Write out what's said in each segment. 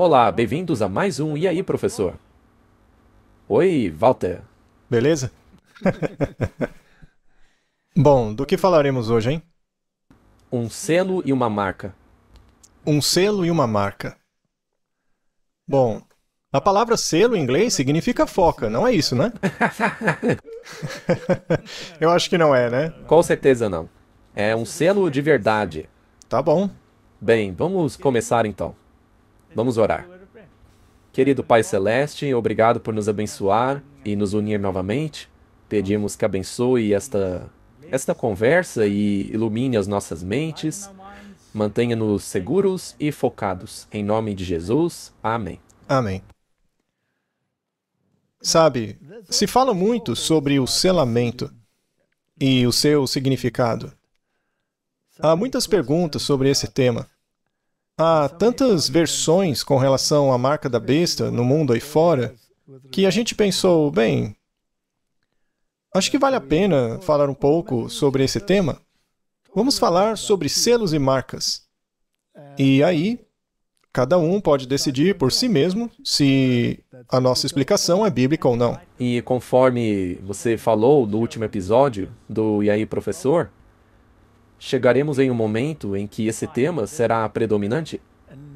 Olá, bem-vindos a mais um E aí, professor? Oi, Walter. Beleza? Bom, do que falaremos hoje, hein? Um selo e uma marca. Um selo e uma marca. Bom, a palavra selo em inglês significa foca, não é isso, né? Eu acho que não é, né? Com certeza não. É um selo de verdade. Tá bom. Bem, vamos começar então. Vamos orar. Querido Pai Celeste, obrigado por nos abençoar e nos unir novamente. Pedimos que abençoe esta conversa e ilumine as nossas mentes. Mantenha-nos seguros e focados. Em nome de Jesus. Amém. Amém. Sabe, se fala muito sobre o selamento e o seu significado. Há muitas perguntas sobre esse tema. Há tantas versões com relação à marca da besta no mundo aí fora, que a gente pensou, bem, acho que vale a pena falar um pouco sobre esse tema. Vamos falar sobre selos e marcas. E aí, cada um pode decidir por si mesmo se a nossa explicação é bíblica ou não. E conforme você falou no último episódio do E aí, professor, chegaremos em um momento em que esse tema será predominante?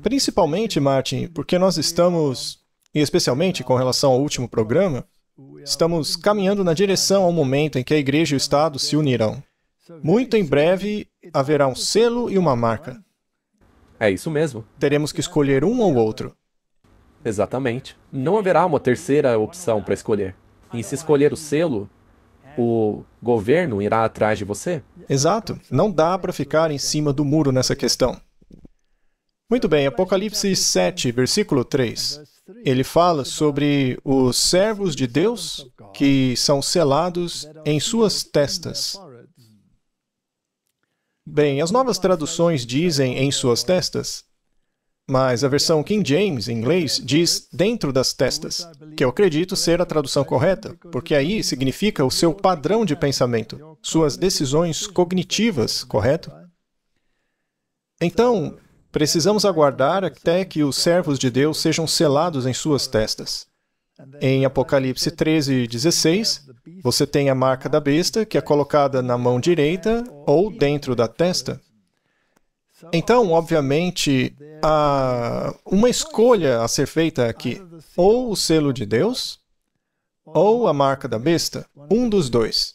Principalmente, Martin, porque nós estamos, e especialmente com relação ao último programa, estamos caminhando na direção ao momento em que a Igreja e o Estado se unirão. Muito em breve haverá um selo e uma marca. É isso mesmo. Teremos que escolher um ou outro. Exatamente. Não haverá uma terceira opção para escolher. E se escolher o selo, o governo irá atrás de você? Exato. Não dá para ficar em cima do muro nessa questão. Muito bem, Apocalipse 7, versículo 3. Ele fala sobre os servos de Deus que são selados em suas testas. Bem, as novas traduções dizem em suas testas, mas a versão King James, em inglês, diz dentro das testas, que eu acredito ser a tradução correta, porque aí significa o seu padrão de pensamento, suas decisões cognitivas, correto? Então, precisamos aguardar até que os servos de Deus sejam selados em suas testas. Em Apocalipse 13, 16, você tem a marca da besta, que é colocada na mão direita ou dentro da testa. Então, obviamente, há uma escolha a ser feita aqui. Ou o selo de Deus, ou a marca da besta. Um dos dois.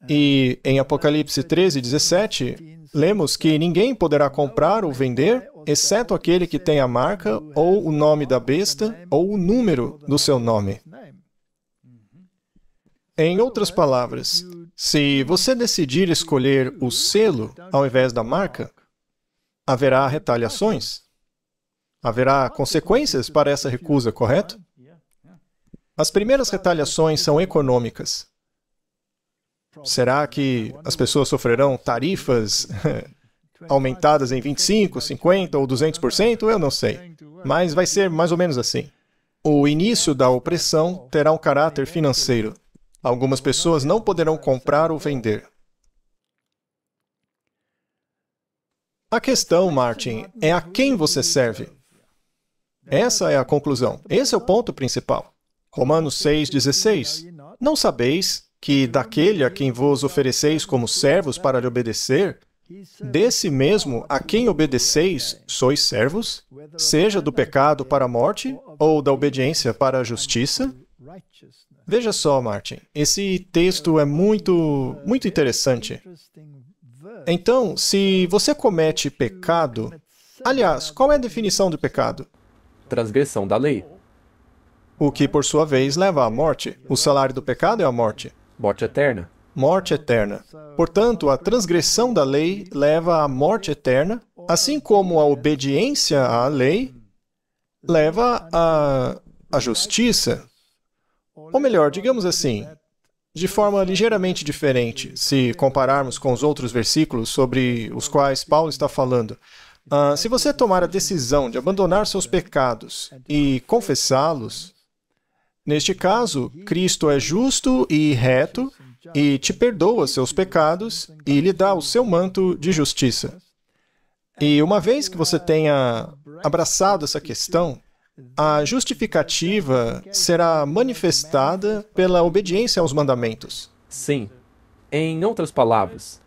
E em Apocalipse 13, 17, lemos que ninguém poderá comprar ou vender, exceto aquele que tem a marca, ou o nome da besta, ou o número do seu nome. Em outras palavras, se você decidir escolher o selo ao invés da marca, haverá retaliações. Haverá consequências para essa recusa, correto? As primeiras retaliações são econômicas. Será que as pessoas sofrerão tarifas aumentadas em 25%, 50% ou 200%? Eu não sei. Mas vai ser mais ou menos assim. O início da opressão terá um caráter financeiro. Algumas pessoas não poderão comprar ou vender. A questão, Martin, é a quem você serve. Essa é a conclusão. Esse é o ponto principal. Romanos 6,16. Não sabeis que daquele a quem vos ofereceis como servos para lhe obedecer, desse mesmo a quem obedeceis sois servos, seja do pecado para a morte ou da obediência para a justiça? Veja só, Martin, esse texto é muito interessante. Então, se você comete pecado... Aliás, qual é a definição de pecado? Transgressão da lei. O que, por sua vez, leva à morte. O salário do pecado é a morte. Morte eterna. Morte eterna. Portanto, a transgressão da lei leva à morte eterna, assim como a obediência à lei leva à justiça. Ou melhor, digamos assim, de forma ligeiramente diferente, se compararmos com os outros versículos sobre os quais Paulo está falando. Se você tomar a decisão de abandonar seus pecados e confessá-los, neste caso, Cristo é justo e reto e te perdoa seus pecados e lhe dá o seu manto de justiça. E uma vez que você tenha abraçado essa questão, a justificativa será manifestada pela obediência aos mandamentos. Sim. Em outras palavras,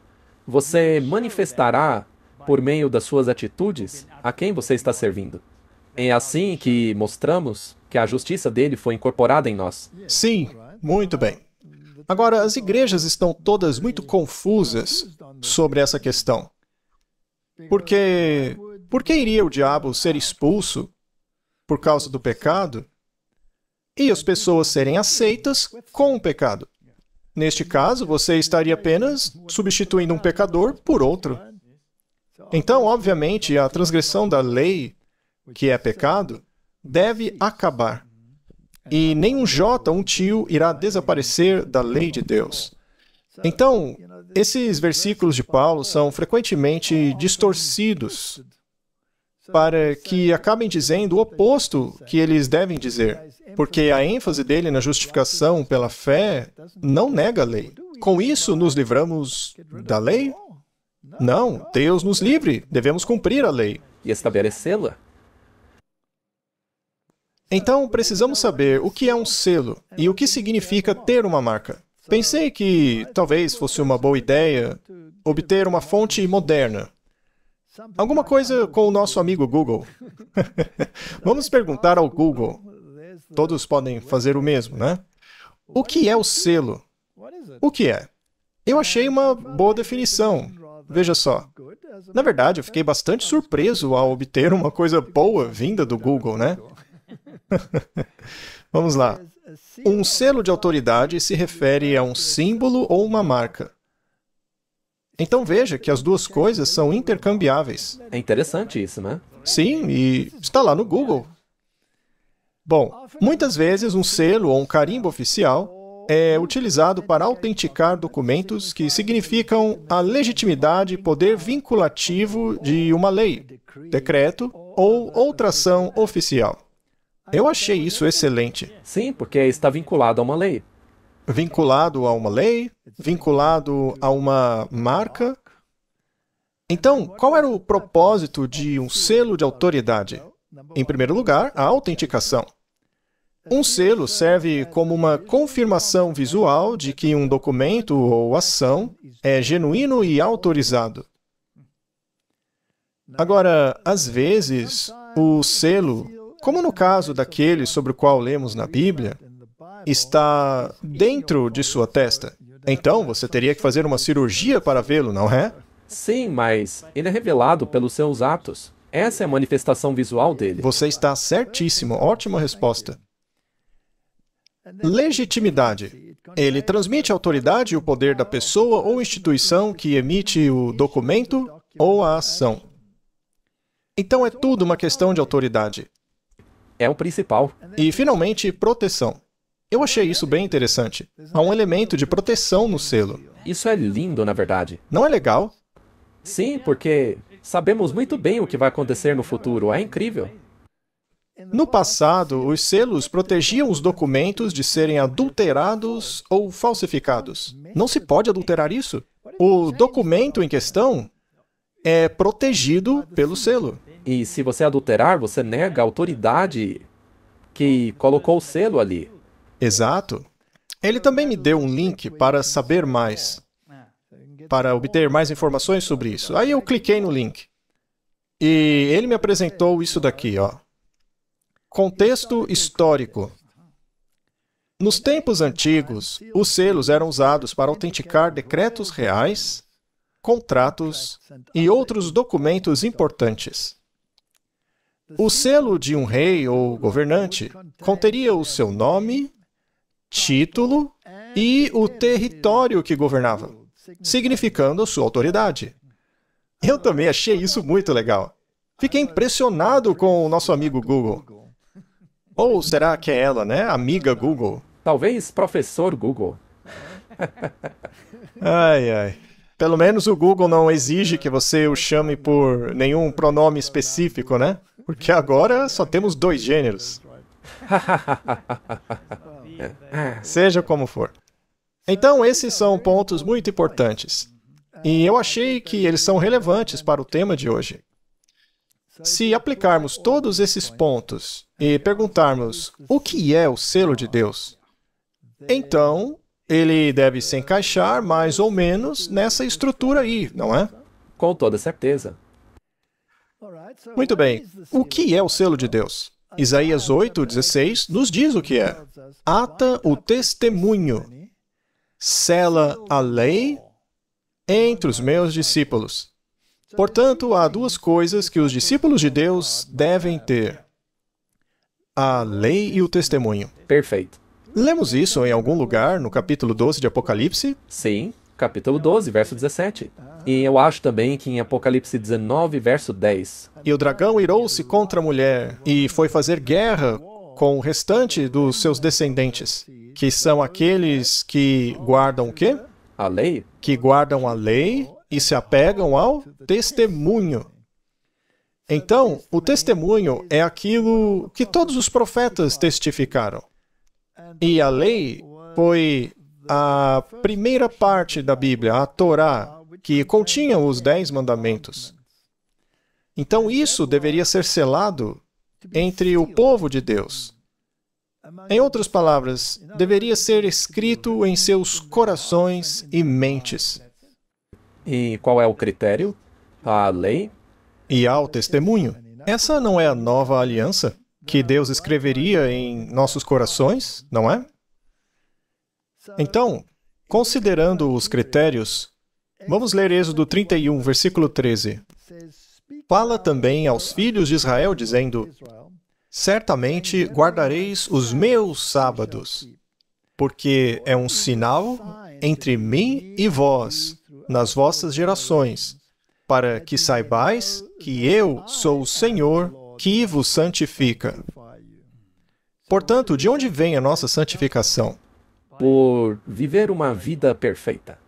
você manifestará, por meio das suas atitudes, a quem você está servindo. É assim que mostramos que a justiça dele foi incorporada em nós. Sim, muito bem. Agora, as igrejas estão todas muito confusas sobre essa questão. Por que iria o diabo ser expulso por causa do pecado e as pessoas serem aceitas com o pecado? Neste caso, você estaria apenas substituindo um pecador por outro. Então, obviamente, a transgressão da lei, que é pecado, deve acabar. E nenhum jota, um tio, irá desaparecer da lei de Deus. Então, esses versículos de Paulo são frequentemente distorcidos para que acabem dizendo o oposto que eles devem dizer, porque a ênfase dele na justificação pela fé não nega a lei. Com isso, nos livramos da lei? Não, Deus nos livre, devemos cumprir a lei. E estabelecê-la. Então, precisamos saber o que é um selo e o que significa ter uma marca. Pensei que talvez fosse uma boa ideia obter uma fonte moderna. Alguma coisa com o nosso amigo Google. Vamos perguntar ao Google. Todos podem fazer o mesmo, né? O que é o selo? O que é? Eu achei uma boa definição. Veja só. Na verdade, eu fiquei bastante surpreso ao obter uma coisa boa vinda do Google, né? Vamos lá. Um selo de autoridade se refere a um símbolo ou uma marca. Então veja que as duas coisas são intercambiáveis. É interessante isso, né? Sim, e está lá no Google. Bom, muitas vezes um selo ou um carimbo oficial é utilizado para autenticar documentos que significam a legitimidade e poder vinculativo de uma lei, decreto ou outra ação oficial. Eu achei isso excelente. Sim, porque está vinculado a uma lei. Vinculado a uma lei, vinculado a uma marca. Então, qual era o propósito de um selo de autoridade? Em primeiro lugar, a autenticação. Um selo serve como uma confirmação visual de que um documento ou ação é genuíno e autorizado. Agora, às vezes, o selo, como no caso daquele sobre o qual lemos na Bíblia, está dentro de sua testa. Então, você teria que fazer uma cirurgia para vê-lo, não é? Sim, mas ele é revelado pelos seus atos. Essa é a manifestação visual dele. Você está certíssimo. Ótima resposta. Legitimidade. Ele transmite a autoridade e o poder da pessoa ou instituição que emite o documento ou a ação. Então, é tudo uma questão de autoridade. É o principal. E, finalmente, proteção. Eu achei isso bem interessante. Há um elemento de proteção no selo. Isso é lindo, na verdade. Não é legal? Sim, porque sabemos muito bem o que vai acontecer no futuro. É incrível. No passado, os selos protegiam os documentos de serem adulterados ou falsificados. Não se pode adulterar isso. O documento em questão é protegido pelo selo. E se você adulterar, você nega a autoridade que colocou o selo ali. Exato. Ele também me deu um link para saber mais, para obter mais informações sobre isso. Aí eu cliquei no link. E ele me apresentou isso daqui, ó. Contexto histórico. Nos tempos antigos, os selos eram usados para autenticar decretos reais, contratos e outros documentos importantes. O selo de um rei ou governante conteria o seu nome, título e o território que governava, significando a sua autoridade. Eu também achei isso muito legal. Fiquei impressionado com o nosso amigo Google. Ou será que é ela, né? Amiga Google. Talvez professor Google. Ai, ai. Pelo menos o Google não exige que você o chame por nenhum pronome específico, né? Porque agora só temos 2 gêneros. Seja como for. Então, esses são pontos muito importantes. E eu achei que eles são relevantes para o tema de hoje. Se aplicarmos todos esses pontos e perguntarmos o que é o selo de Deus, então ele deve se encaixar mais ou menos nessa estrutura aí, não é? Com toda certeza. Muito bem. O que é o selo de Deus? Isaías 8:16 nos diz o que é. Ata o testemunho, sela a lei entre os meus discípulos. Portanto, há duas coisas que os discípulos de Deus devem ter: a lei e o testemunho. Perfeito. Lemos isso em algum lugar no capítulo 12 de Apocalipse? Sim, capítulo 12, verso 17. E eu acho também que em Apocalipse 19, verso 10. E o dragão irou-se contra a mulher e foi fazer guerra com o restante dos seus descendentes, que são aqueles que guardam o quê? A lei? Que guardam a lei e se apegam ao testemunho. Então, o testemunho é aquilo que todos os profetas testificaram. E a lei foi a primeira parte da Bíblia, a Torá, que continha os 10 mandamentos. Então, isso deveria ser selado entre o povo de Deus. Em outras palavras, deveria ser escrito em seus corações e mentes. E qual é o critério? A lei? E ao testemunho. Essa não é a nova aliança que Deus escreveria em nossos corações, não é? Então, considerando os critérios, vamos ler Êxodo 31, versículo 13. Fala também aos filhos de Israel, dizendo: certamente guardareis os meus sábados, porque é um sinal entre mim e vós, nas vossas gerações, para que saibais que eu sou o Senhor que vos santifica. Portanto, de onde vem a nossa santificação? Por viver uma vida perfeita.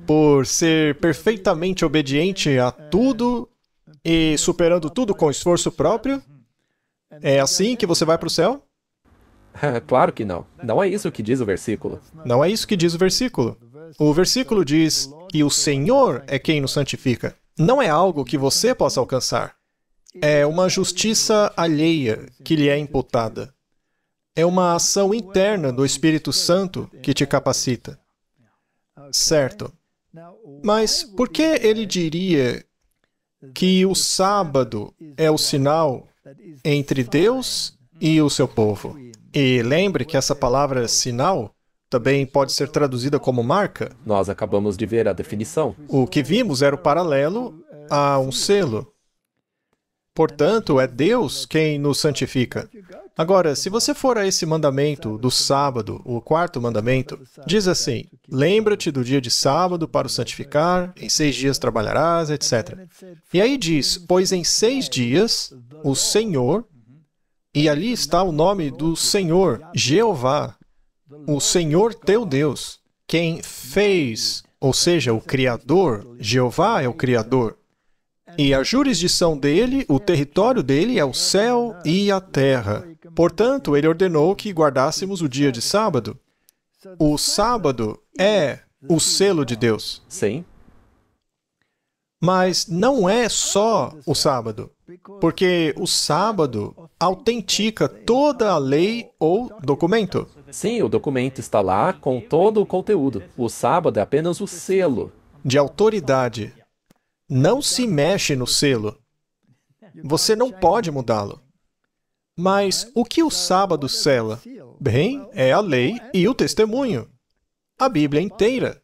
Por ser perfeitamente obediente a tudo e superando tudo com esforço próprio? É assim que você vai para o céu? Claro que não. Não é isso que diz o versículo. Não é isso que diz o versículo. O versículo diz que o Senhor é quem nos santifica. Não é algo que você possa alcançar. É uma justiça alheia que lhe é imputada. É uma ação interna do Espírito Santo que te capacita. Certo. Mas por que ele diria que o sábado é o sinal entre Deus e o seu povo? E lembre que essa palavra sinal também pode ser traduzida como marca. Nós acabamos de ver a definição. O que vimos era o paralelo a um selo. Portanto, é Deus quem nos santifica. Agora, se você for a esse mandamento do sábado, o quarto mandamento, diz assim: lembra-te do dia de sábado para o santificar, em 6 dias trabalharás, etc. E aí diz: pois em 6 dias o Senhor, e ali está o nome do Senhor, Jeová, o Senhor teu Deus, quem fez, ou seja, o Criador, Jeová é o Criador. E a jurisdição dele, o território dele é o céu e a terra. Portanto, ele ordenou que guardássemos o dia de sábado. O sábado é o selo de Deus. Sim. Mas não é só o sábado, porque o sábado autentica toda a lei ou documento. Sim, o documento está lá com todo o conteúdo. O sábado é apenas o selo. De autoridade. Não se mexe no selo. Você não pode mudá-lo. Mas o que o sábado sela? Bem, é a lei e o testemunho. A Bíblia inteira.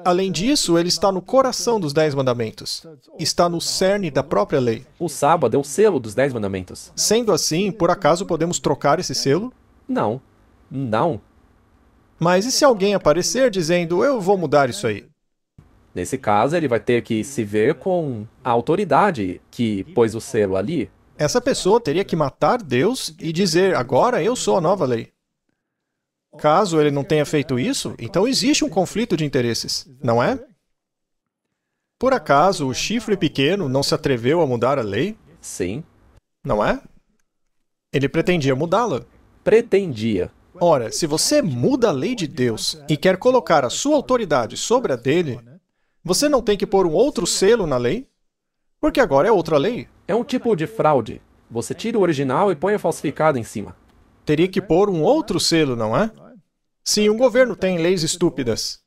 Além disso, ele está no coração dos 10 mandamentos. Está no cerne da própria lei. O sábado é o selo dos 10 mandamentos. Sendo assim, por acaso podemos trocar esse selo? Não. Não. Mas e se alguém aparecer dizendo: eu vou mudar isso aí? Nesse caso, ele vai ter que se ver com a autoridade que pôs o selo ali. Essa pessoa teria que matar Deus e dizer: agora eu sou a nova lei. Caso ele não tenha feito isso, então existe um conflito de interesses, não é? Por acaso o chifre pequeno não se atreveu a mudar a lei? Sim. Não é? Ele pretendia mudá-la. Pretendia. Ora, se você muda a lei de Deus e quer colocar a sua autoridade sobre a dele, você não tem que pôr um outro selo na lei? Porque agora é outra lei. É um tipo de fraude. Você tira o original e põe o falsificado em cima. Teria que pôr um outro selo, não é? Se um governo tem leis estúpidas,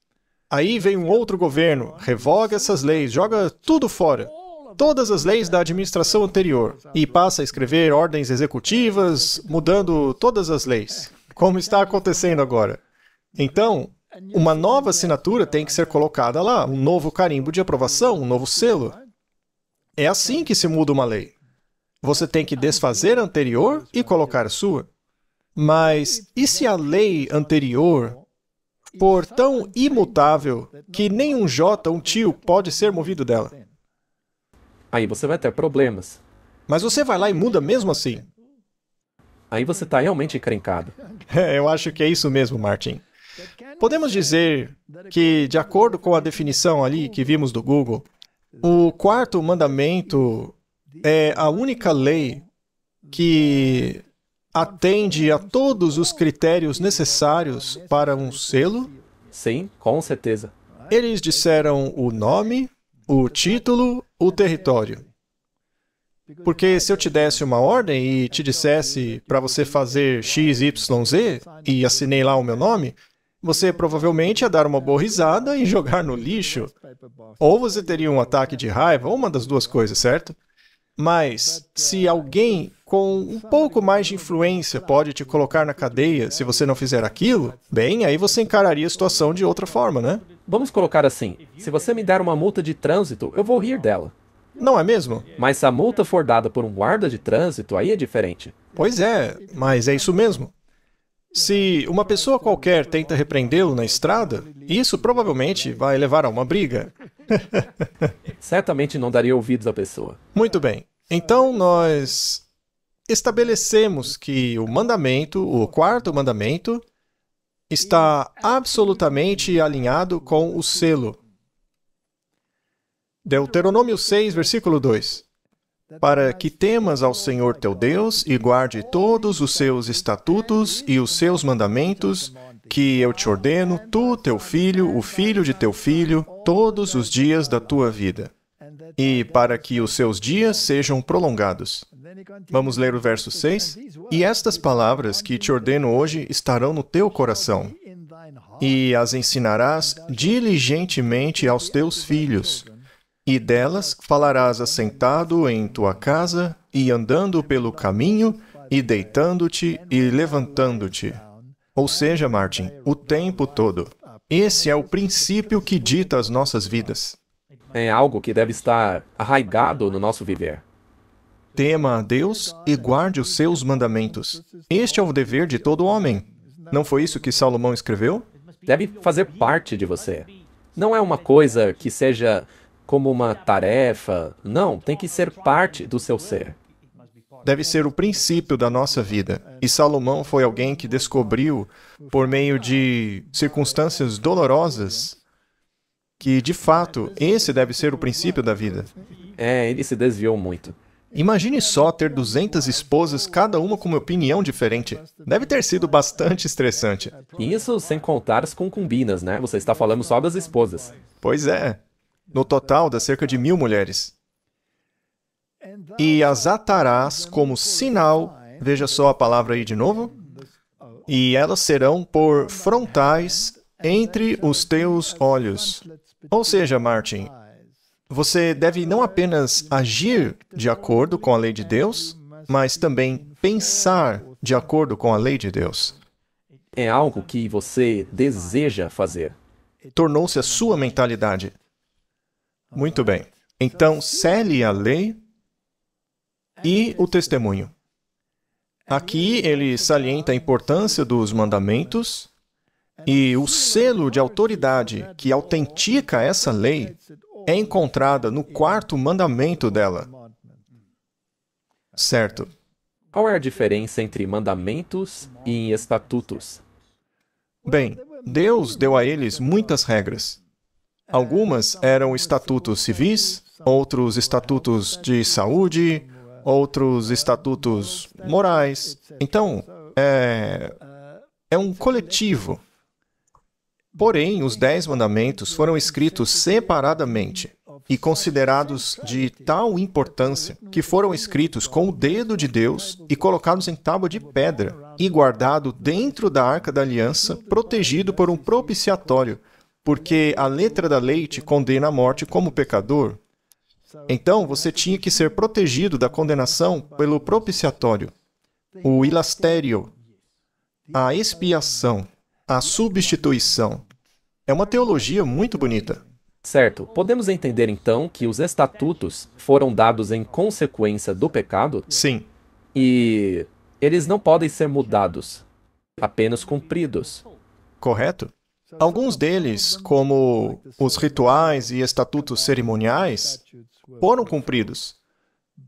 aí vem um outro governo, revoga essas leis, joga tudo fora. Todas as leis da administração anterior. E passa a escrever ordens executivas, mudando todas as leis. Como está acontecendo agora. Então, uma nova assinatura tem que ser colocada lá, um novo carimbo de aprovação, um novo selo. É assim que se muda uma lei. Você tem que desfazer a anterior e colocar a sua. Mas e se a lei anterior for tão imutável que nem um J, um tio, pode ser movido dela? Aí você vai ter problemas. Mas você vai lá e muda mesmo assim. Aí você está realmente encrencado. Eu acho que é isso mesmo, Martin. Podemos dizer que, de acordo com a definição ali que vimos do Google, o quarto mandamento é a única lei que atende a todos os critérios necessários para um selo? Sim, com certeza. Eles disseram o nome, o título, o território. Porque se eu te desse uma ordem e te dissesse para você fazer X, Y, Z e assinei lá o meu nome, você provavelmente ia dar uma boa risada e jogar no lixo. Ou você teria um ataque de raiva, ou uma das duas coisas, certo? Mas se alguém com um pouco mais de influência pode te colocar na cadeia se você não fizer aquilo, bem, aí você encararia a situação de outra forma, né? Vamos colocar assim, se você me der uma multa de trânsito, eu vou rir dela. Não é mesmo? Mas se a multa for dada por um guarda de trânsito, aí é diferente. Pois é, mas é isso mesmo. Se uma pessoa qualquer tenta repreendê-lo na estrada, isso provavelmente vai levar a uma briga. Certamente não daria ouvidos à pessoa. Muito bem. Então nós estabelecemos que o mandamento, o quarto mandamento, está absolutamente alinhado com o selo. Deuteronômio 6, versículo 2. Para que temas ao Senhor teu Deus e guarde todos os seus estatutos e os seus mandamentos, que eu te ordeno, tu, teu filho, o filho de teu filho, todos os dias da tua vida, e para que os seus dias sejam prolongados. Vamos ler o verso 6? E estas palavras que te ordeno hoje estarão no teu coração, e as ensinarás diligentemente aos teus filhos, e delas falarás assentado em tua casa, e andando pelo caminho, e deitando-te e levantando-te. Ou seja, Martin, o tempo todo. Esse é o princípio que dita as nossas vidas. É algo que deve estar arraigado no nosso viver. Tema a Deus e guarde os seus mandamentos. Este é o dever de todo homem. Não foi isso que Salomão escreveu? Deve fazer parte de você. Não é uma coisa que seja como uma tarefa. Não, tem que ser parte do seu ser. Deve ser o princípio da nossa vida. E Salomão foi alguém que descobriu, por meio de circunstâncias dolorosas, que, de fato, esse deve ser o princípio da vida. Ele se desviou muito. Imagine só ter 200 esposas, cada uma com uma opinião diferente. Deve ter sido bastante estressante. Isso sem contar as concubinas, né? Você está falando só das esposas. Pois é. No total, dá cerca de 1000 mulheres. E as atarás como sinal, veja só a palavra aí de novo, e elas serão por frontais entre os teus olhos. Ou seja, Martin, você deve não apenas agir de acordo com a lei de Deus, mas também pensar de acordo com a lei de Deus. É algo que você deseja fazer. Tornou-se a sua mentalidade. Muito bem. Então, cele a lei e o testemunho. Aqui ele salienta a importância dos mandamentos e o selo de autoridade que autentica essa lei é encontrada no quarto mandamento dela. Certo. Qual é a diferença entre mandamentos e estatutos? Bem, Deus deu a eles muitas regras. Algumas eram estatutos civis, outros estatutos de saúde, outros estatutos morais. Então, é um coletivo. Porém, os 10 mandamentos foram escritos separadamente. e considerados de tal importância que foram escritos com o dedo de Deus e colocados em tábua de pedra e guardado dentro da Arca da Aliança, protegido por um propiciatório, porque a letra da lei te condena à morte como pecador. Então, você tinha que ser protegido da condenação pelo propiciatório, o ilastério, a expiação, a substituição. É uma teologia muito bonita. Certo. Podemos entender então que os estatutos foram dados em consequência do pecado? Sim. E eles não podem ser mudados, apenas cumpridos. Correto? Alguns deles, como os rituais e estatutos cerimoniais, foram cumpridos.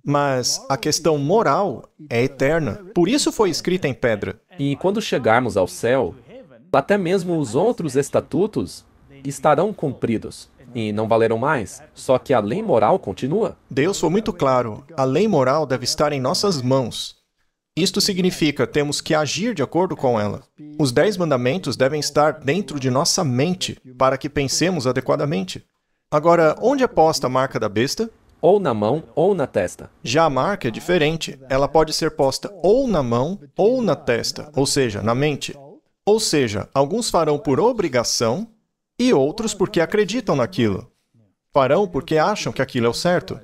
Mas a questão moral é eterna. Por isso foi escrita em pedra. E quando chegarmos ao céu, até mesmo os outros estatutos estarão cumpridos e não valerão mais. Só que a lei moral continua. Deus foi muito claro. A lei moral deve estar em nossas mãos. Isto significa temos que agir de acordo com ela. Os 10 mandamentos devem estar dentro de nossa mente para que pensemos adequadamente. Agora, onde é posta a marca da besta? Ou na mão ou na testa. Já a marca é diferente. Ela pode ser posta ou na mão ou na testa, ou seja, na mente. Ou seja, alguns farão por obrigação e outros porque acreditam naquilo. Farão porque acham que aquilo é o certo.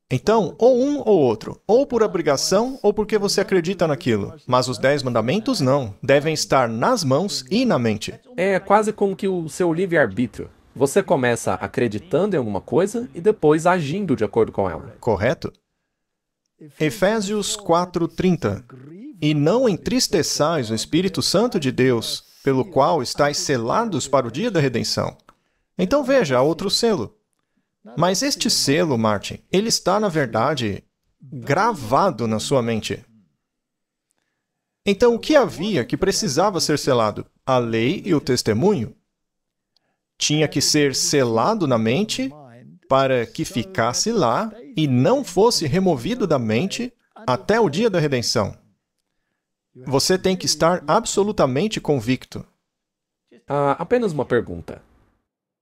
Então, ou um ou outro, ou por obrigação ou porque você acredita naquilo. Mas os 10 mandamentos não, devem estar nas mãos e na mente. É quase como que o seu livre-arbítrio. Você começa acreditando em alguma coisa e depois agindo de acordo com ela. Correto? Efésios 4:30. E não entristeçais o Espírito Santo de Deus, pelo qual estáis selados para o dia da redenção. Então veja, há outro selo. Mas este selo, Martin, ele está, na verdade, gravado na sua mente. Então, o que havia que precisava ser selado? A lei e o testemunho? Tinha que ser selado na mente para que ficasse lá e não fosse removido da mente até o dia da redenção. Você tem que estar absolutamente convicto. Apenas uma pergunta.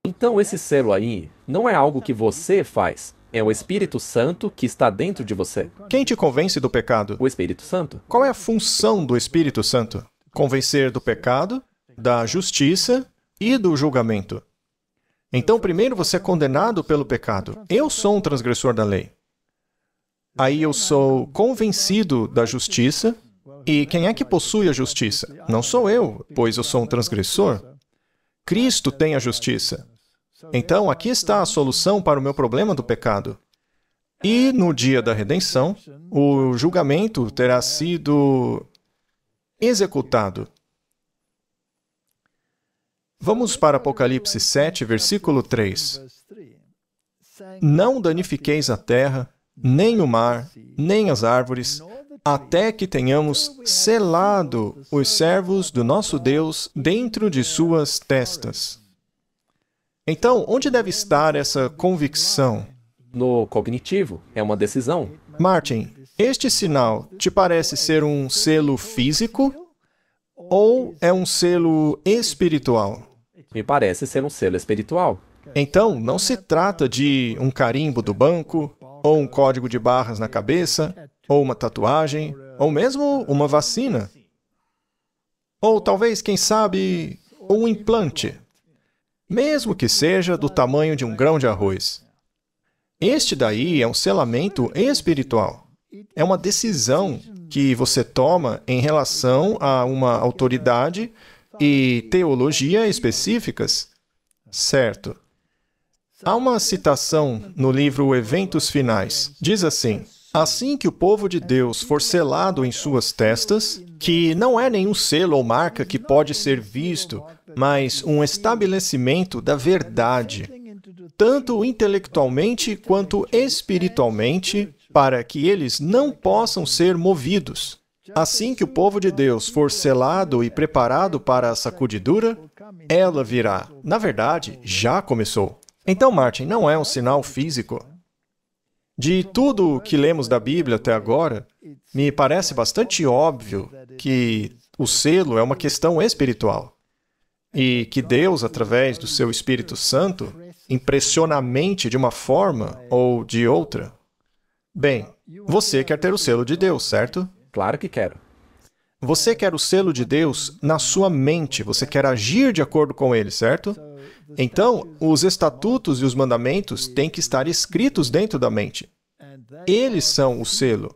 Então esse selo aí não é algo que você faz. É o Espírito Santo que está dentro de você. Quem te convence do pecado? O Espírito Santo. Qual é a função do Espírito Santo? Convencer do pecado, da justiça e do julgamento. Então, primeiro você é condenado pelo pecado. Eu sou um transgressor da lei. Aí eu sou convencido da justiça. E quem é que possui a justiça? Não sou eu, pois eu sou um transgressor. Cristo tem a justiça. Então, aqui está a solução para o meu problema do pecado. E no dia da redenção, o julgamento terá sido executado. Vamos para Apocalipse 7, versículo 3. Não danifiqueis a terra, nem o mar, nem as árvores, até que tenhamos selado os servos do nosso Deus dentro de suas testas. Então, onde deve estar essa convicção? No cognitivo, é uma decisão. Martin, este sinal te parece ser um selo físico ou é um selo espiritual? Me parece ser um selo espiritual. Então, não se trata de um carimbo do banco, ou um código de barras na cabeça, ou uma tatuagem, ou mesmo uma vacina. Ou talvez, quem sabe, um implante. Mesmo que seja do tamanho de um grão de arroz. Este daí é um selamento espiritual. É uma decisão que você toma em relação a uma autoridade e teologia específicas. Certo. Há uma citação no livro Eventos Finais. Diz assim: assim que o povo de Deus for selado em suas testas, que não é nenhum selo ou marca que pode ser visto, mas um estabelecimento da verdade, tanto intelectualmente quanto espiritualmente, para que eles não possam ser movidos. Assim que o povo de Deus for selado e preparado para a sacudidura, ela virá. Na verdade, já começou. Então, Martin, não é um sinal físico. De tudo o que lemos da Bíblia até agora, me parece bastante óbvio que o selo é uma questão espiritual. E que Deus, através do seu Espírito Santo, impressiona a mente de uma forma ou de outra? Bem, você quer ter o selo de Deus, certo? Claro que quero. Você quer o selo de Deus na sua mente, você quer agir de acordo com ele, certo? Então, os estatutos e os mandamentos têm que estar escritos dentro da mente. Eles são o selo.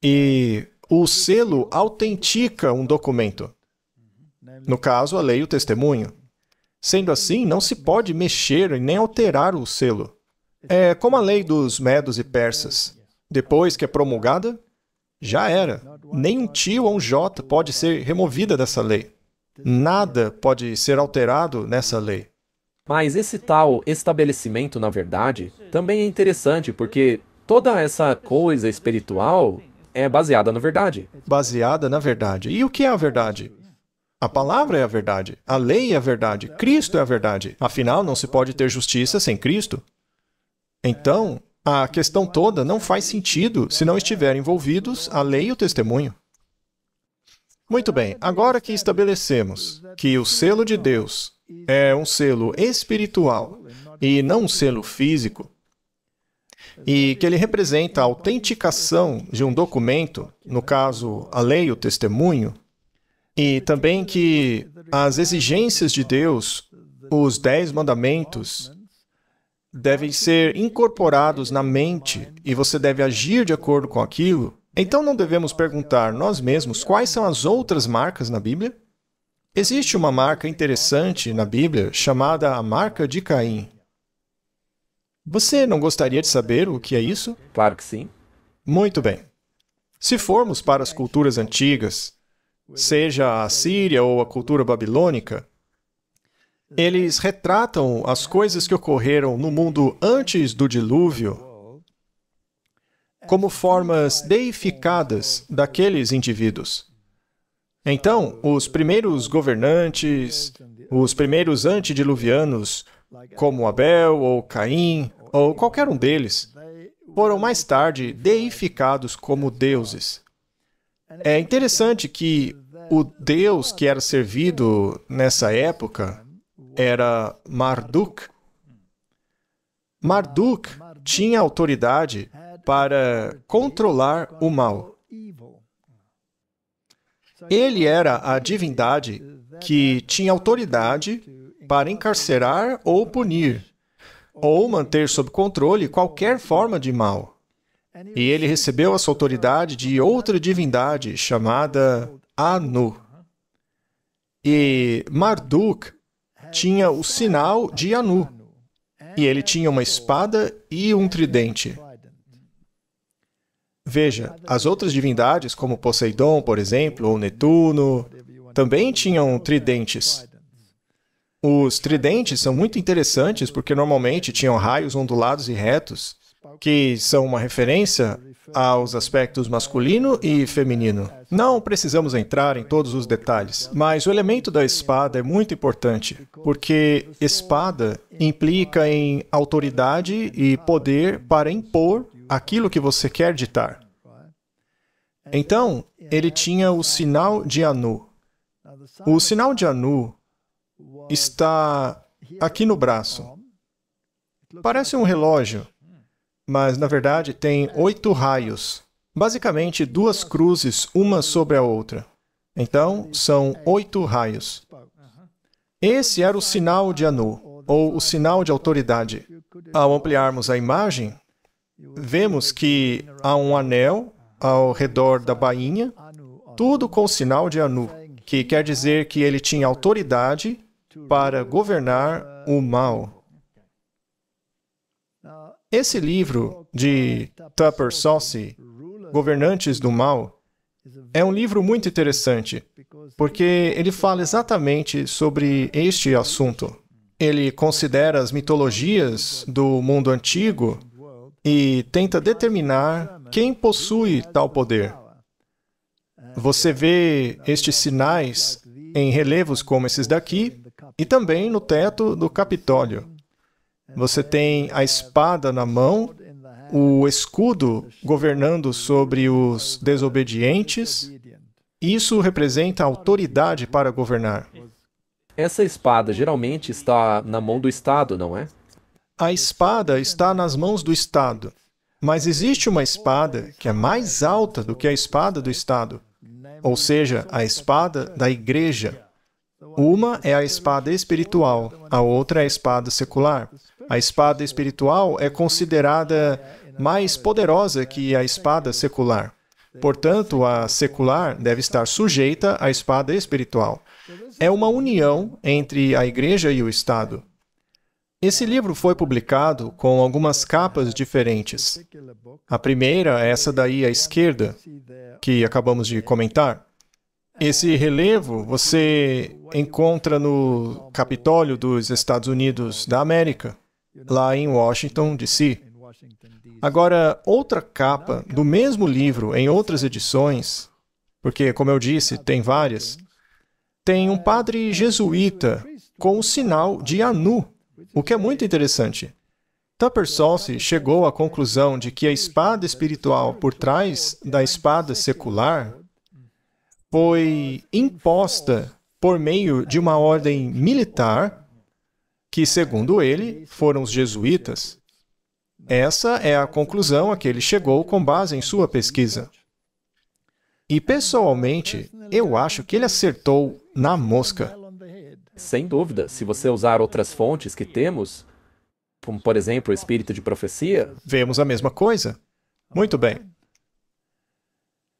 E o selo autentica um documento. No caso, a lei e o testemunho. Sendo assim, não se pode mexer e nem alterar o selo. É como a lei dos medos e persas. Depois que é promulgada, já era. Nem um tio ou um jota pode ser removida dessa lei. Nada pode ser alterado nessa lei. Mas esse tal estabelecimento, na verdade, também é interessante porque toda essa coisa espiritual é baseada na verdade. Baseada na verdade. E o que é a verdade? A palavra é a verdade. A lei é a verdade. Cristo é a verdade. Afinal, não se pode ter justiça sem Cristo. Então, a questão toda não faz sentido se não estiverem envolvidos a lei e o testemunho. Muito bem, agora que estabelecemos que o selo de Deus é um selo espiritual e não um selo físico, e que ele representa a autenticação de um documento, no caso, a lei e o testemunho, e também que as exigências de Deus, os 10 mandamentos, devem ser incorporados na mente e você deve agir de acordo com aquilo, então não devemos perguntar nós mesmos quais são as outras marcas na Bíblia? Existe uma marca interessante na Bíblia chamada a marca de Caim. Você não gostaria de saber o que é isso? Claro que sim. Muito bem. Se formos para as culturas antigas, seja a Assíria ou a cultura babilônica, eles retratam as coisas que ocorreram no mundo antes do dilúvio como formas deificadas daqueles indivíduos. Então, os primeiros governantes, os primeiros antediluvianos, como Abel ou Caim, ou qualquer um deles, foram mais tarde deificados como deuses. É interessante que o deus que era servido nessa época era Marduk. Marduk tinha autoridade para controlar o mal. Ele era a divindade que tinha autoridade para encarcerar ou punir, ou manter sob controle qualquer forma de mal. E ele recebeu essa autoridade de outra divindade chamada Anu. E Marduk tinha o sinal de Anu. E ele tinha uma espada e um tridente. Veja, as outras divindades, como Poseidon, por exemplo, ou Netuno, também tinham tridentes. Os tridentes são muito interessantes porque normalmente tinham raios ondulados e retos, que são uma referência aos aspectos masculino e feminino. Não precisamos entrar em todos os detalhes, mas o elemento da espada é muito importante, porque espada implica em autoridade e poder para impor aquilo que você quer ditar. Então, ele tinha o sinal de Anu. O sinal de Anu está aqui no braço. Parece um relógio, mas na verdade tem 8 raios. Basicamente 2 cruzes, uma sobre a outra. Então, são 8 raios. Esse era o sinal de Anu, ou o sinal de autoridade. Ao ampliarmos a imagem, vemos que há um anel ao redor da bainha, tudo com o sinal de Anu, que quer dizer que ele tinha autoridade para governar o mal. Esse livro de Tupper Saucy, Governantes do Mal, é um livro muito interessante, porque ele fala exatamente sobre este assunto. Ele considera as mitologias do mundo antigo e tenta determinar quem possui tal poder. Você vê estes sinais em relevos como esses daqui e também no teto do Capitólio. Você tem a espada na mão, o escudo governando sobre os desobedientes. Isso representa autoridade para governar. Essa espada geralmente está na mão do Estado, não é? A espada está nas mãos do Estado. Mas existe uma espada que é mais alta do que a espada do Estado, ou seja, a espada da Igreja. Uma é a espada espiritual, a outra é a espada secular. A espada espiritual é considerada mais poderosa que a espada secular. Portanto, a secular deve estar sujeita à espada espiritual. É uma união entre a Igreja e o Estado. Esse livro foi publicado com algumas capas diferentes. A primeira é essa daí à esquerda, que acabamos de comentar. Esse relevo você encontra no Capitólio dos Estados Unidos da América, lá em Washington, D.C. Agora, outra capa do mesmo livro em outras edições, porque, como eu disse, tem várias, tem um padre jesuíta com o sinal de Anu, o que é muito interessante. Tupper Salce chegou à conclusão de que a espada espiritual por trás da espada secular foi imposta por meio de uma ordem militar que, segundo ele, foram os jesuítas. Essa é a conclusão a que ele chegou com base em sua pesquisa. E, pessoalmente, eu acho que ele acertou na mosca. Sem dúvida, se você usar outras fontes que temos, como, por exemplo, o espírito de profecia, vemos a mesma coisa. Muito bem.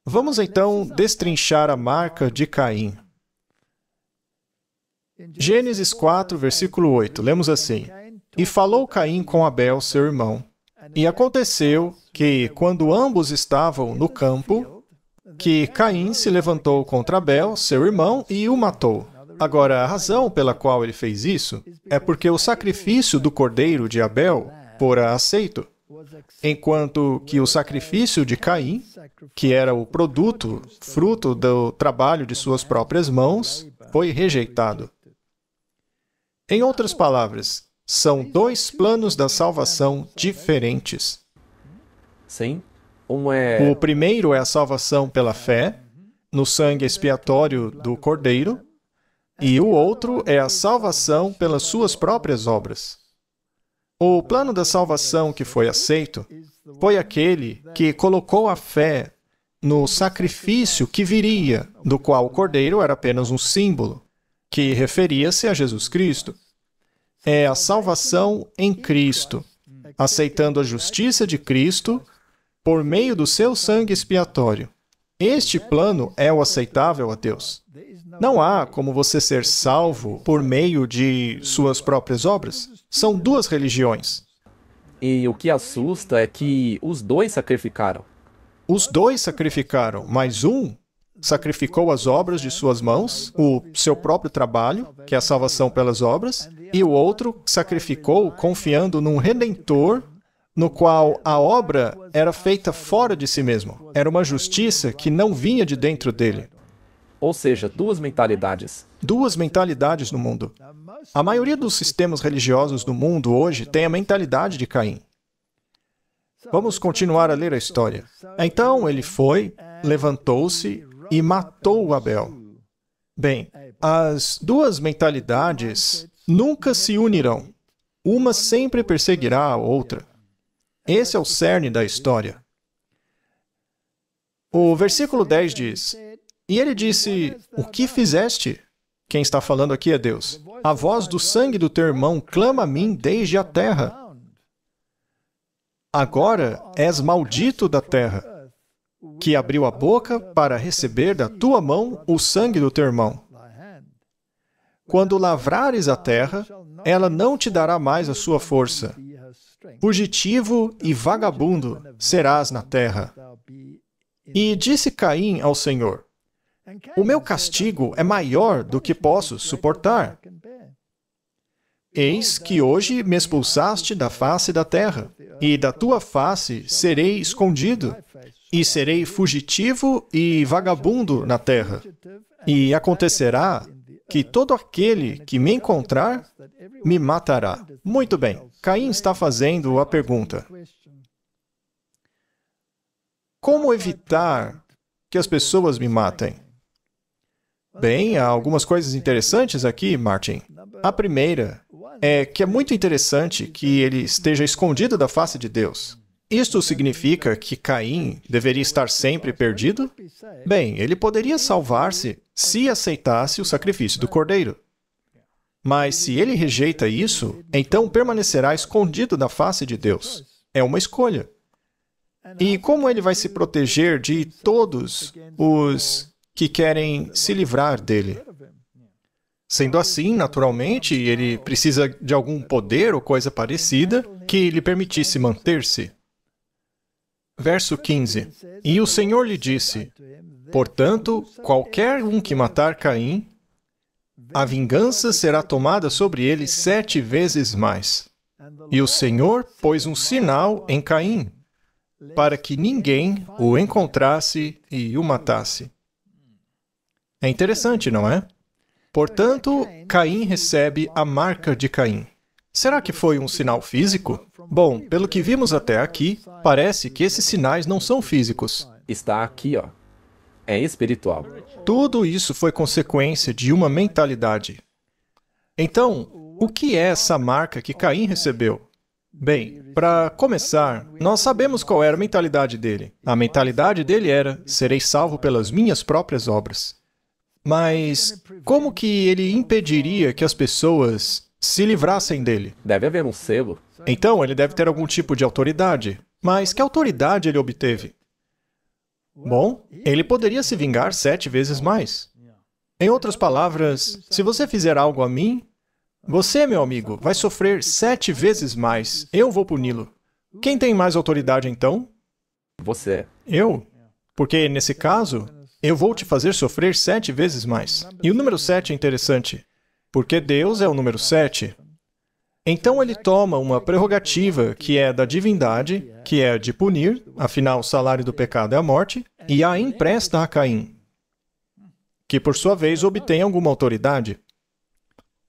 Vamos então destrinchar a marca de Caim. Gênesis 4, versículo 8, lemos assim: E falou Caim com Abel, seu irmão, e aconteceu que, quando ambos estavam no campo, que Caim se levantou contra Abel, seu irmão, e o matou. Agora, a razão pela qual ele fez isso é porque o sacrifício do cordeiro de Abel fora aceito, enquanto que o sacrifício de Caim, que era o produto, fruto do trabalho de suas próprias mãos, foi rejeitado. Em outras palavras, são dois planos da salvação diferentes. sim, um é... O primeiro é a salvação pela fé, no sangue expiatório do cordeiro, e o outro é a salvação pelas suas próprias obras. O plano da salvação que foi aceito foi aquele que colocou a fé no sacrifício que viria, do qual o cordeiro era apenas um símbolo, que referia-se a Jesus Cristo. É a salvação em Cristo, aceitando a justiça de Cristo por meio do seu sangue expiatório. Este plano é o aceitável a Deus. Não há como você ser salvo por meio de suas próprias obras. São duas religiões. E o que assusta é que os dois sacrificaram. Os dois sacrificaram, mas um sacrificou as obras de suas mãos, o seu próprio trabalho, que é a salvação pelas obras, e o outro sacrificou confiando num Redentor, no qual a obra era feita fora de si mesmo. Era uma justiça que não vinha de dentro dele. Ou seja, duas mentalidades. Duas mentalidades no mundo. A maioria dos sistemas religiosos do mundo hoje tem a mentalidade de Caim. Vamos continuar a ler a história. Então ele foi, levantou-se e matou Abel. Bem, as duas mentalidades nunca se unirão. Uma sempre perseguirá a outra. Esse é o cerne da história. O versículo 10 diz: E ele disse, o que fizeste? Quem está falando aqui é Deus. A voz do sangue do teu irmão clama a mim desde a terra. Agora és maldito da terra, que abriu a boca para receber da tua mão o sangue do teu irmão. Quando lavrares a terra, ela não te dará mais a sua força. Fugitivo e vagabundo serás na terra. E disse Caim ao Senhor: O meu castigo é maior do que posso suportar. Eis que hoje me expulsaste da face da terra, e da tua face serei escondido, e serei fugitivo e vagabundo na terra. E acontecerá que todo aquele que me encontrar me matará. Muito bem, Caim está fazendo a pergunta: como evitar que as pessoas me matem? Bem, há algumas coisas interessantes aqui, Martin. A primeira é que é muito interessante que ele esteja escondido da face de Deus. Isto significa que Caim deveria estar sempre perdido? Bem, ele poderia salvar-se se aceitasse o sacrifício do cordeiro. Mas se ele rejeita isso, então permanecerá escondido da face de Deus. É uma escolha. E como ele vai se proteger de todos os que querem se livrar dele? Sendo assim, naturalmente, ele precisa de algum poder ou coisa parecida que lhe permitisse manter-se. Verso 15. E o Senhor lhe disse: portanto, qualquer um que matar Caim, a vingança será tomada sobre ele 7 vezes mais. E o Senhor pôs um sinal em Caim, para que ninguém o encontrasse e o matasse. É interessante, não é? Portanto, Caim recebe a marca de Caim. Será que foi um sinal físico? Bom, pelo que vimos até aqui, parece que esses sinais não são físicos. Está aqui, ó. É espiritual. Tudo isso foi consequência de uma mentalidade. Então, o que é essa marca que Caim recebeu? Bem, para começar, nós sabemos qual era a mentalidade dele. A mentalidade dele era: serei salvo pelas minhas próprias obras. Mas como que ele impediria que as pessoas se livrassem dele? Deve haver um selo. Então, ele deve ter algum tipo de autoridade. Mas que autoridade ele obteve? Bom, ele poderia se vingar 7 vezes mais. Em outras palavras, se você fizer algo a mim, você, meu amigo, vai sofrer 7 vezes mais. Eu vou puni-lo. Quem tem mais autoridade, então? Você. Eu. Porque, nesse caso, eu vou te fazer sofrer 7 vezes mais. E o número 7 é interessante, porque Deus é o número 7. Então ele toma uma prerrogativa que é da divindade, que é de punir, afinal o salário do pecado é a morte, e a empresta a Caim, que por sua vez obtém alguma autoridade.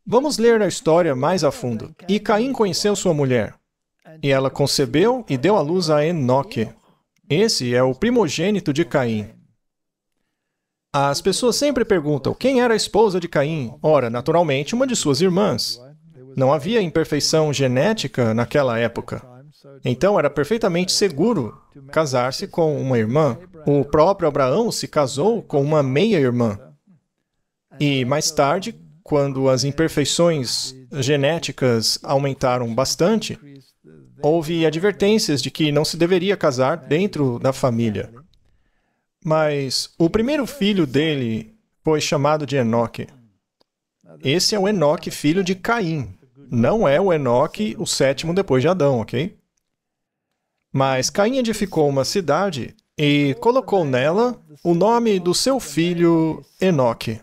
Vamos ler a história mais a fundo. E Caim conheceu sua mulher, e ela concebeu e deu à luz a Enoque. Esse é o primogênito de Caim. As pessoas sempre perguntam, quem era a esposa de Caim? Ora, naturalmente, uma de suas irmãs. Não havia imperfeição genética naquela época. Então, era perfeitamente seguro casar-se com uma irmã. O próprio Abraão se casou com uma meia-irmã. E, mais tarde, quando as imperfeições genéticas aumentaram bastante, houve advertências de que não se deveria casar dentro da família. Mas o primeiro filho dele foi chamado de Enoque. Esse é o Enoque, filho de Caim. Não é o Enoque, o 7º depois de Adão, ok? Mas Caim edificou uma cidade e colocou nela o nome do seu filho Enoque.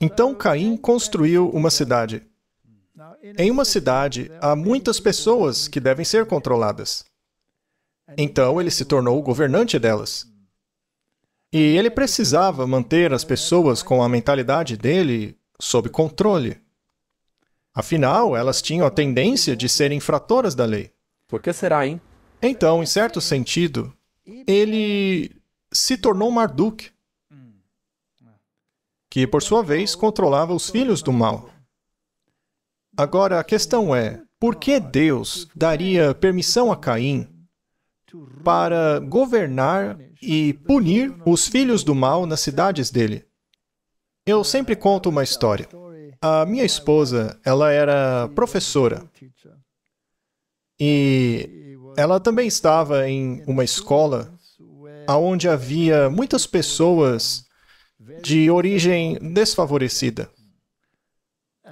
Então Caim construiu uma cidade. Em uma cidade, há muitas pessoas que devem ser controladas. Então ele se tornou o governante delas. E ele precisava manter as pessoas com a mentalidade dele sob controle. Afinal, elas tinham a tendência de serem infratoras da lei. Por que será, hein? Então, em certo sentido, ele se tornou Marduk, que, por sua vez, controlava os filhos do mal. Agora, a questão é, por que Deus daria permissão a Caim para governar e punir os filhos do mal nas cidades dele? Eu sempre conto uma história. A minha esposa, ela era professora. E ela também estava em uma escola onde havia muitas pessoas de origem desfavorecida.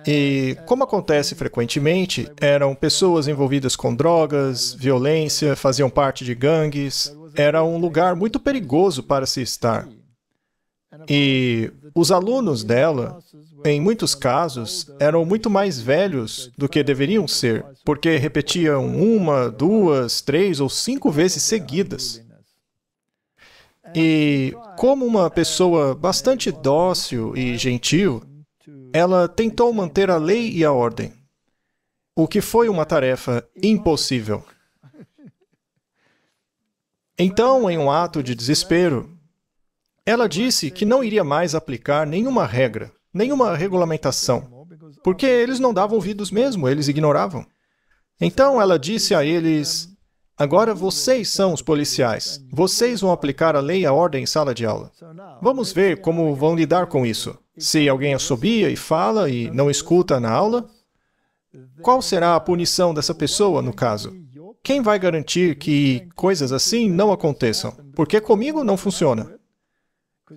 E, como acontece frequentemente, eram pessoas envolvidas com drogas, violência, faziam parte de gangues. Era um lugar muito perigoso para se estar. E os alunos dela, em muitos casos, eram muito mais velhos do que deveriam ser, porque repetiam 1, 2, 3 ou 5 vezes seguidas. E, como uma pessoa bastante dócil e gentil, ela tentou manter a lei e a ordem, o que foi uma tarefa impossível. Então, em um ato de desespero, Ela disse que não iria mais aplicar nenhuma regra, nenhuma regulamentação, porque eles não davam ouvidos mesmo, eles ignoravam. Então ela disse a eles: agora vocês são os policiais. Vocês vão aplicar a lei e a ordem em sala de aula. Vamos ver como vão lidar com isso. Se alguém assobia e fala e não escuta na aula, qual será a punição dessa pessoa, no caso? Quem vai garantir que coisas assim não aconteçam? Porque comigo não funciona.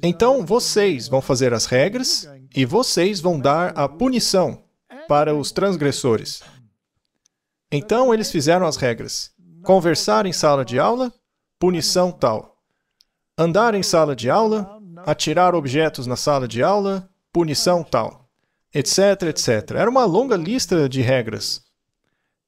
Então, vocês vão fazer as regras e vocês vão dar a punição para os transgressores. Então, eles fizeram as regras. Conversar em sala de aula, punição tal. Andar em sala de aula, atirar objetos na sala de aula, punição tal. Etc, etc. Era uma longa lista de regras.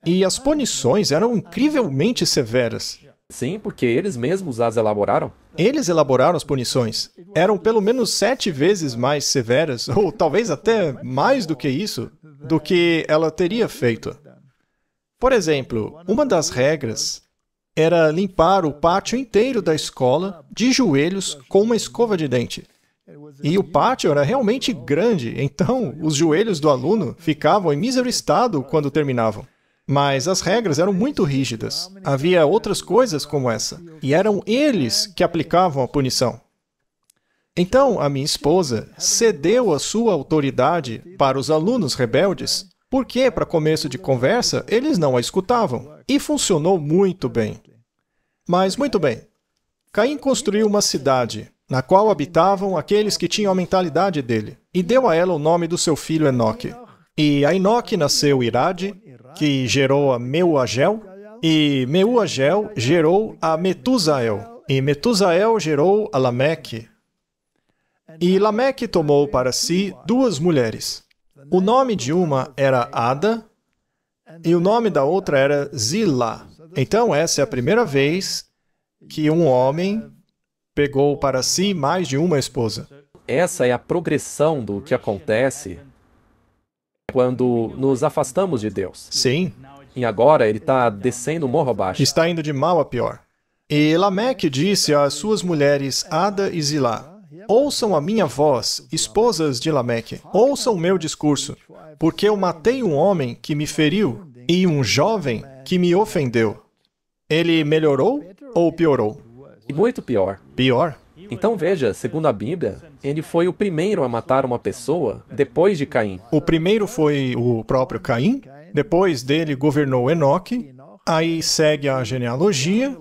E as punições eram incrivelmente severas. Sim, porque eles mesmos as elaboraram. Eles elaboraram as punições. Eram pelo menos 7 vezes mais severas, ou talvez até mais do que isso, do que ela teria feito. Por exemplo, uma das regras era limpar o pátio inteiro da escola de joelhos com uma escova de dente. E o pátio era realmente grande, então os joelhos do aluno ficavam em mísero estado quando terminavam. Mas as regras eram muito rígidas. Havia outras coisas como essa. E eram eles que aplicavam a punição. Então, a minha esposa cedeu a sua autoridade para os alunos rebeldes, porque, para começo de conversa, eles não a escutavam. E funcionou muito bem. Mas, muito bem. Caim construiu uma cidade, na qual habitavam aqueles que tinham a mentalidade dele, e deu a ela o nome do seu filho Enoque. E a Enoque nasceu Irade, que gerou a Meuagel, e Meuagel gerou a Metusael, e Metusael gerou a Lameque. E Lameque tomou para si 2 mulheres. O nome de uma era Ada, e o nome da outra era Zilá. Então essa é a primeira vez que um homem pegou para si mais de uma esposa. Essa é a progressão do que acontece quando nos afastamos de Deus. Sim. E agora ele está descendo o morro abaixo. Está indo de mal a pior. E Lameque disse às suas mulheres Ada e Zilá: ouçam a minha voz, esposas de Lameque. Ouçam o meu discurso, porque eu matei um homem que me feriu e um jovem que me ofendeu. Ele melhorou ou piorou? E muito pior. Pior. Então veja, segundo a Bíblia, ele foi o primeiro a matar uma pessoa depois de Caim. O primeiro foi o próprio Caim, depois dele governou Enoque, aí segue a genealogia,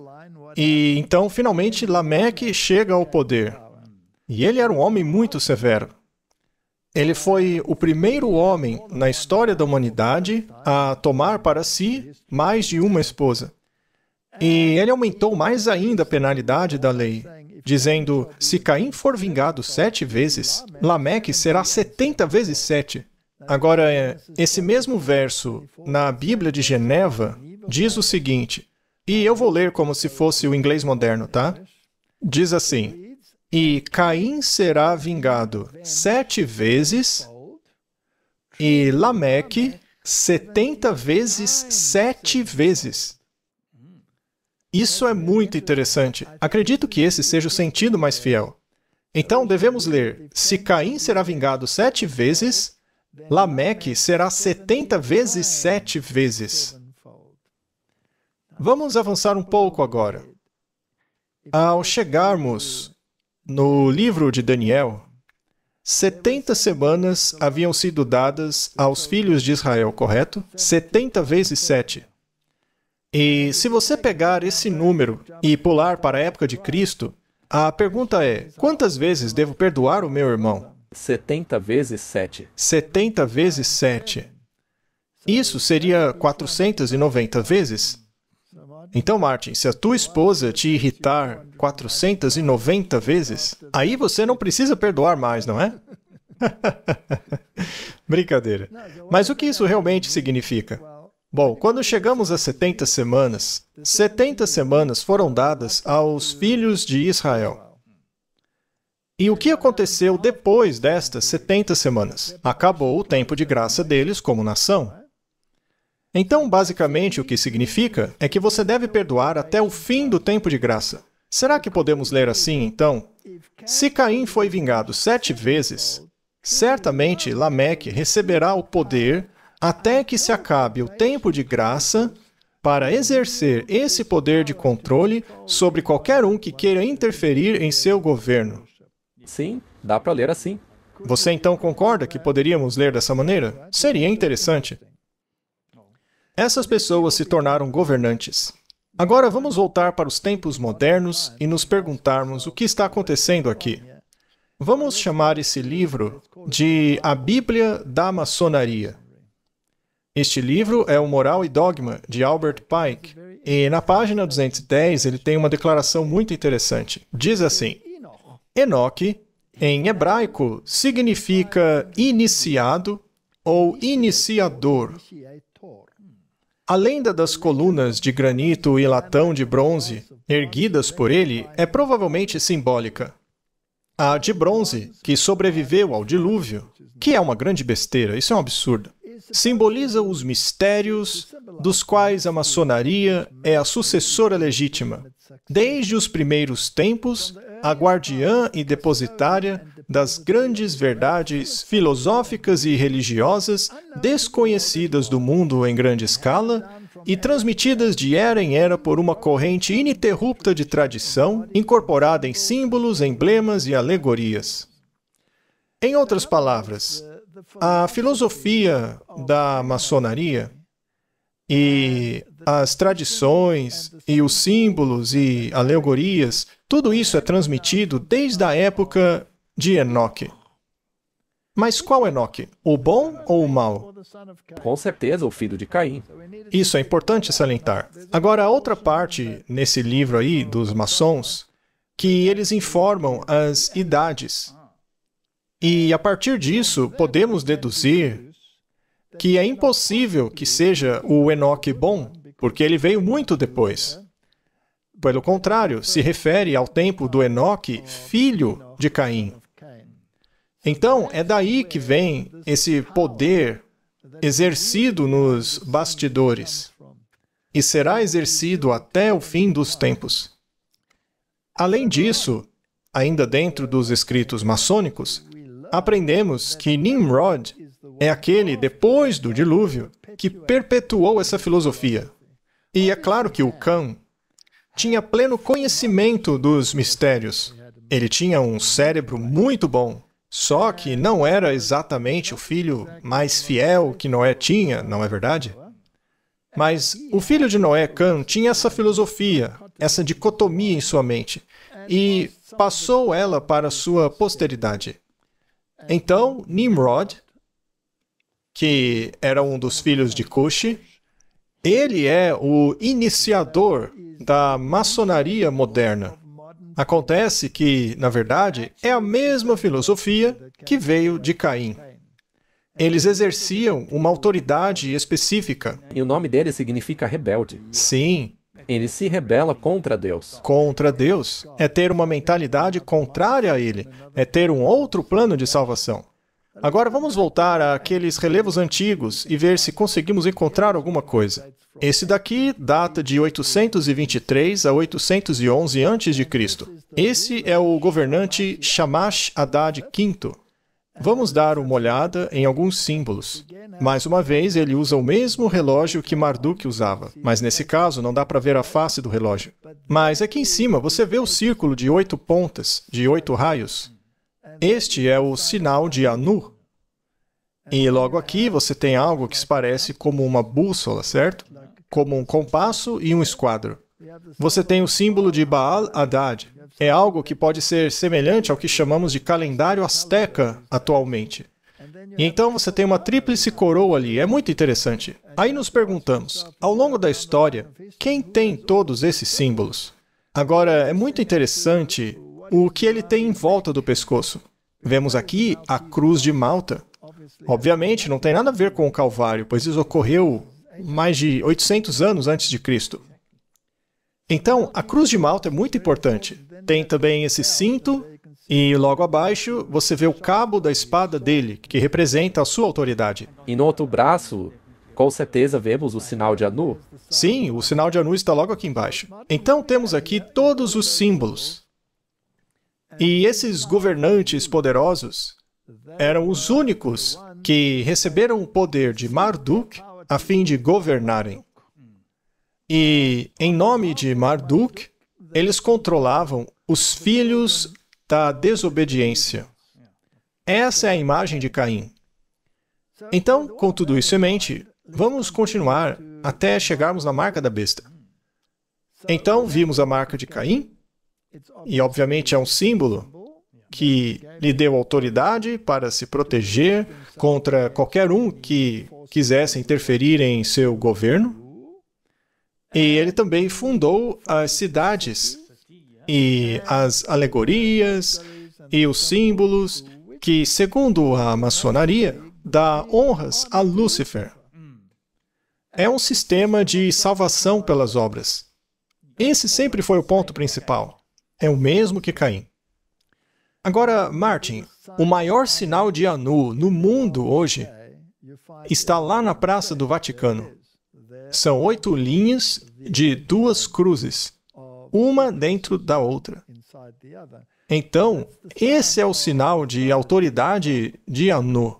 e então finalmente Lameque chega ao poder. E ele era um homem muito severo. Ele foi o primeiro homem na história da humanidade a tomar para si mais de uma esposa. E ele aumentou mais ainda a penalidade da lei, dizendo: se Caim for vingado 7 vezes, Lameque será 70 vezes 7. Agora, esse mesmo verso na Bíblia de Geneva diz o seguinte, e eu vou ler como se fosse o inglês moderno, tá? Diz assim: e Caim será vingado 7 vezes, e Lameque 70 vezes 7 vezes. Isso é muito interessante. Acredito que esse seja o sentido mais fiel. Então, devemos ler: se Caim será vingado 7 vezes, Lameque será 70 vezes 7 vezes. Vamos avançar um pouco agora. Ao chegarmos no livro de Daniel, 70 semanas haviam sido dadas aos filhos de Israel, correto? 70 vezes 7. E se você pegar esse número e pular para a época de Cristo, a pergunta é: quantas vezes devo perdoar o meu irmão? 70 vezes 7. 70 vezes 7. Isso seria 490 vezes? Então, Martin, se a tua esposa te irritar 490 vezes, aí você não precisa perdoar mais, não é? Brincadeira. Mas o que isso realmente significa? Bom, quando chegamos a 70 semanas foram dadas aos filhos de Israel. E o que aconteceu depois destas 70 semanas? Acabou o tempo de graça deles como nação. Então, basicamente, o que significa é que você deve perdoar até o fim do tempo de graça. Será que podemos ler assim, então? Se Caim foi vingado 7 vezes, certamente Lameque receberá o poder até que se acabe o tempo de graça para exercer esse poder de controle sobre qualquer um que queira interferir em seu governo. Sim, dá para ler assim. Você então concorda que poderíamos ler dessa maneira? Seria interessante. Essas pessoas se tornaram governantes. Agora vamos voltar para os tempos modernos e nos perguntarmos o que está acontecendo aqui. Vamos chamar esse livro de A Bíblia da Maçonaria. Este livro é o Moral e Dogma, de Albert Pike, e na página 210 ele tem uma declaração muito interessante. Diz assim: Enoque, em hebraico, significa iniciado ou iniciador. A lenda das colunas de granito e latão de bronze erguidas por ele é provavelmente simbólica. A de bronze, que sobreviveu ao dilúvio, que é uma grande besteira, isso é um absurdo, simboliza os mistérios dos quais a maçonaria é a sucessora legítima, desde os primeiros tempos, a guardiã e depositária das grandes verdades filosóficas e religiosas desconhecidas do mundo em grande escala e transmitidas de era em era por uma corrente ininterrupta de tradição, incorporada em símbolos, emblemas e alegorias. Em outras palavras, a filosofia da maçonaria e as tradições e os símbolos e alegorias, tudo isso é transmitido desde a época de Enoque. Mas qual Enoque? O bom ou o mau? Com certeza, o filho de Caim. Isso é importante salientar. Agora, a outra parte nesse livro aí, dos maçons, que eles informam as idades. E, a partir disso, podemos deduzir que é impossível que seja o Enoque bom, porque ele veio muito depois. Pelo contrário, se refere ao tempo do Enoque, filho de Caim. Então, é daí que vem esse poder exercido nos bastidores e será exercido até o fim dos tempos. Além disso, ainda dentro dos escritos maçônicos, aprendemos que Nimrod é aquele, depois do dilúvio, que perpetuou essa filosofia. E é claro que o Cã tinha pleno conhecimento dos mistérios. Ele tinha um cérebro muito bom, só que não era exatamente o filho mais fiel que Noé tinha, não é verdade? Mas o filho de Noé, Cã, tinha essa filosofia, essa dicotomia em sua mente, e passou ela para sua posteridade. Então, Nimrod, que era um dos filhos de Cush, ele é o iniciador da maçonaria moderna. Acontece que, na verdade, é a mesma filosofia que veio de Caim. Eles exerciam uma autoridade específica. E o nome dele significa rebelde. Sim. Ele se rebela contra Deus. Contra Deus. É ter uma mentalidade contrária a Ele. É ter um outro plano de salvação. Agora vamos voltar àqueles relevos antigos e ver se conseguimos encontrar alguma coisa. Esse daqui data de 823 a 811 a.C. Esse é o governante Shamash Adad V. Vamos dar uma olhada em alguns símbolos. Mais uma vez, ele usa o mesmo relógio que Marduk usava, mas nesse caso não dá para ver a face do relógio. Mas aqui em cima você vê o círculo de 8 pontas, de 8 raios. Este é o sinal de Anu. E logo aqui você tem algo que se parece como uma bússola, certo? Como um compasso e um esquadro. Você tem o símbolo de Baal Haddad. É algo que pode ser semelhante ao que chamamos de calendário asteca atualmente. E então você tem uma tríplice coroa ali. É muito interessante. Aí nos perguntamos, ao longo da história, quem tem todos esses símbolos? Agora, é muito interessante o que ele tem em volta do pescoço. Vemos aqui a cruz de Malta. Obviamente, não tem nada a ver com o Calvário, pois isso ocorreu mais de 800 anos antes de Cristo. Então, a cruz de Malta é muito importante. Tem também esse cinto, e logo abaixo você vê o cabo da espada dele, que representa a sua autoridade. E no outro braço, com certeza vemos o sinal de Anu. Sim, o sinal de Anu está logo aqui embaixo. Então temos aqui todos os símbolos. E esses governantes poderosos eram os únicos que receberam o poder de Marduk a fim de governarem. E, em nome de Marduk, eles controlavam os filhos da desobediência. Essa é a imagem de Caim. Então, com tudo isso em mente, vamos continuar até chegarmos na marca da besta. Então, vimos a marca de Caim, e obviamente é um símbolo que lhe deu autoridade para se proteger contra qualquer um que quisesse interferir em seu governo. E ele também fundou as cidades e as alegorias e os símbolos que, segundo a maçonaria, dá honras a Lúcifer. É um sistema de salvação pelas obras. Esse sempre foi o ponto principal. É o mesmo que Caim. Agora, Martin, o maior sinal de Anu no mundo hoje está lá na Praça do Vaticano. São 8 linhas de 2 cruzes, uma dentro da outra. Então, esse é o sinal de autoridade de Anu.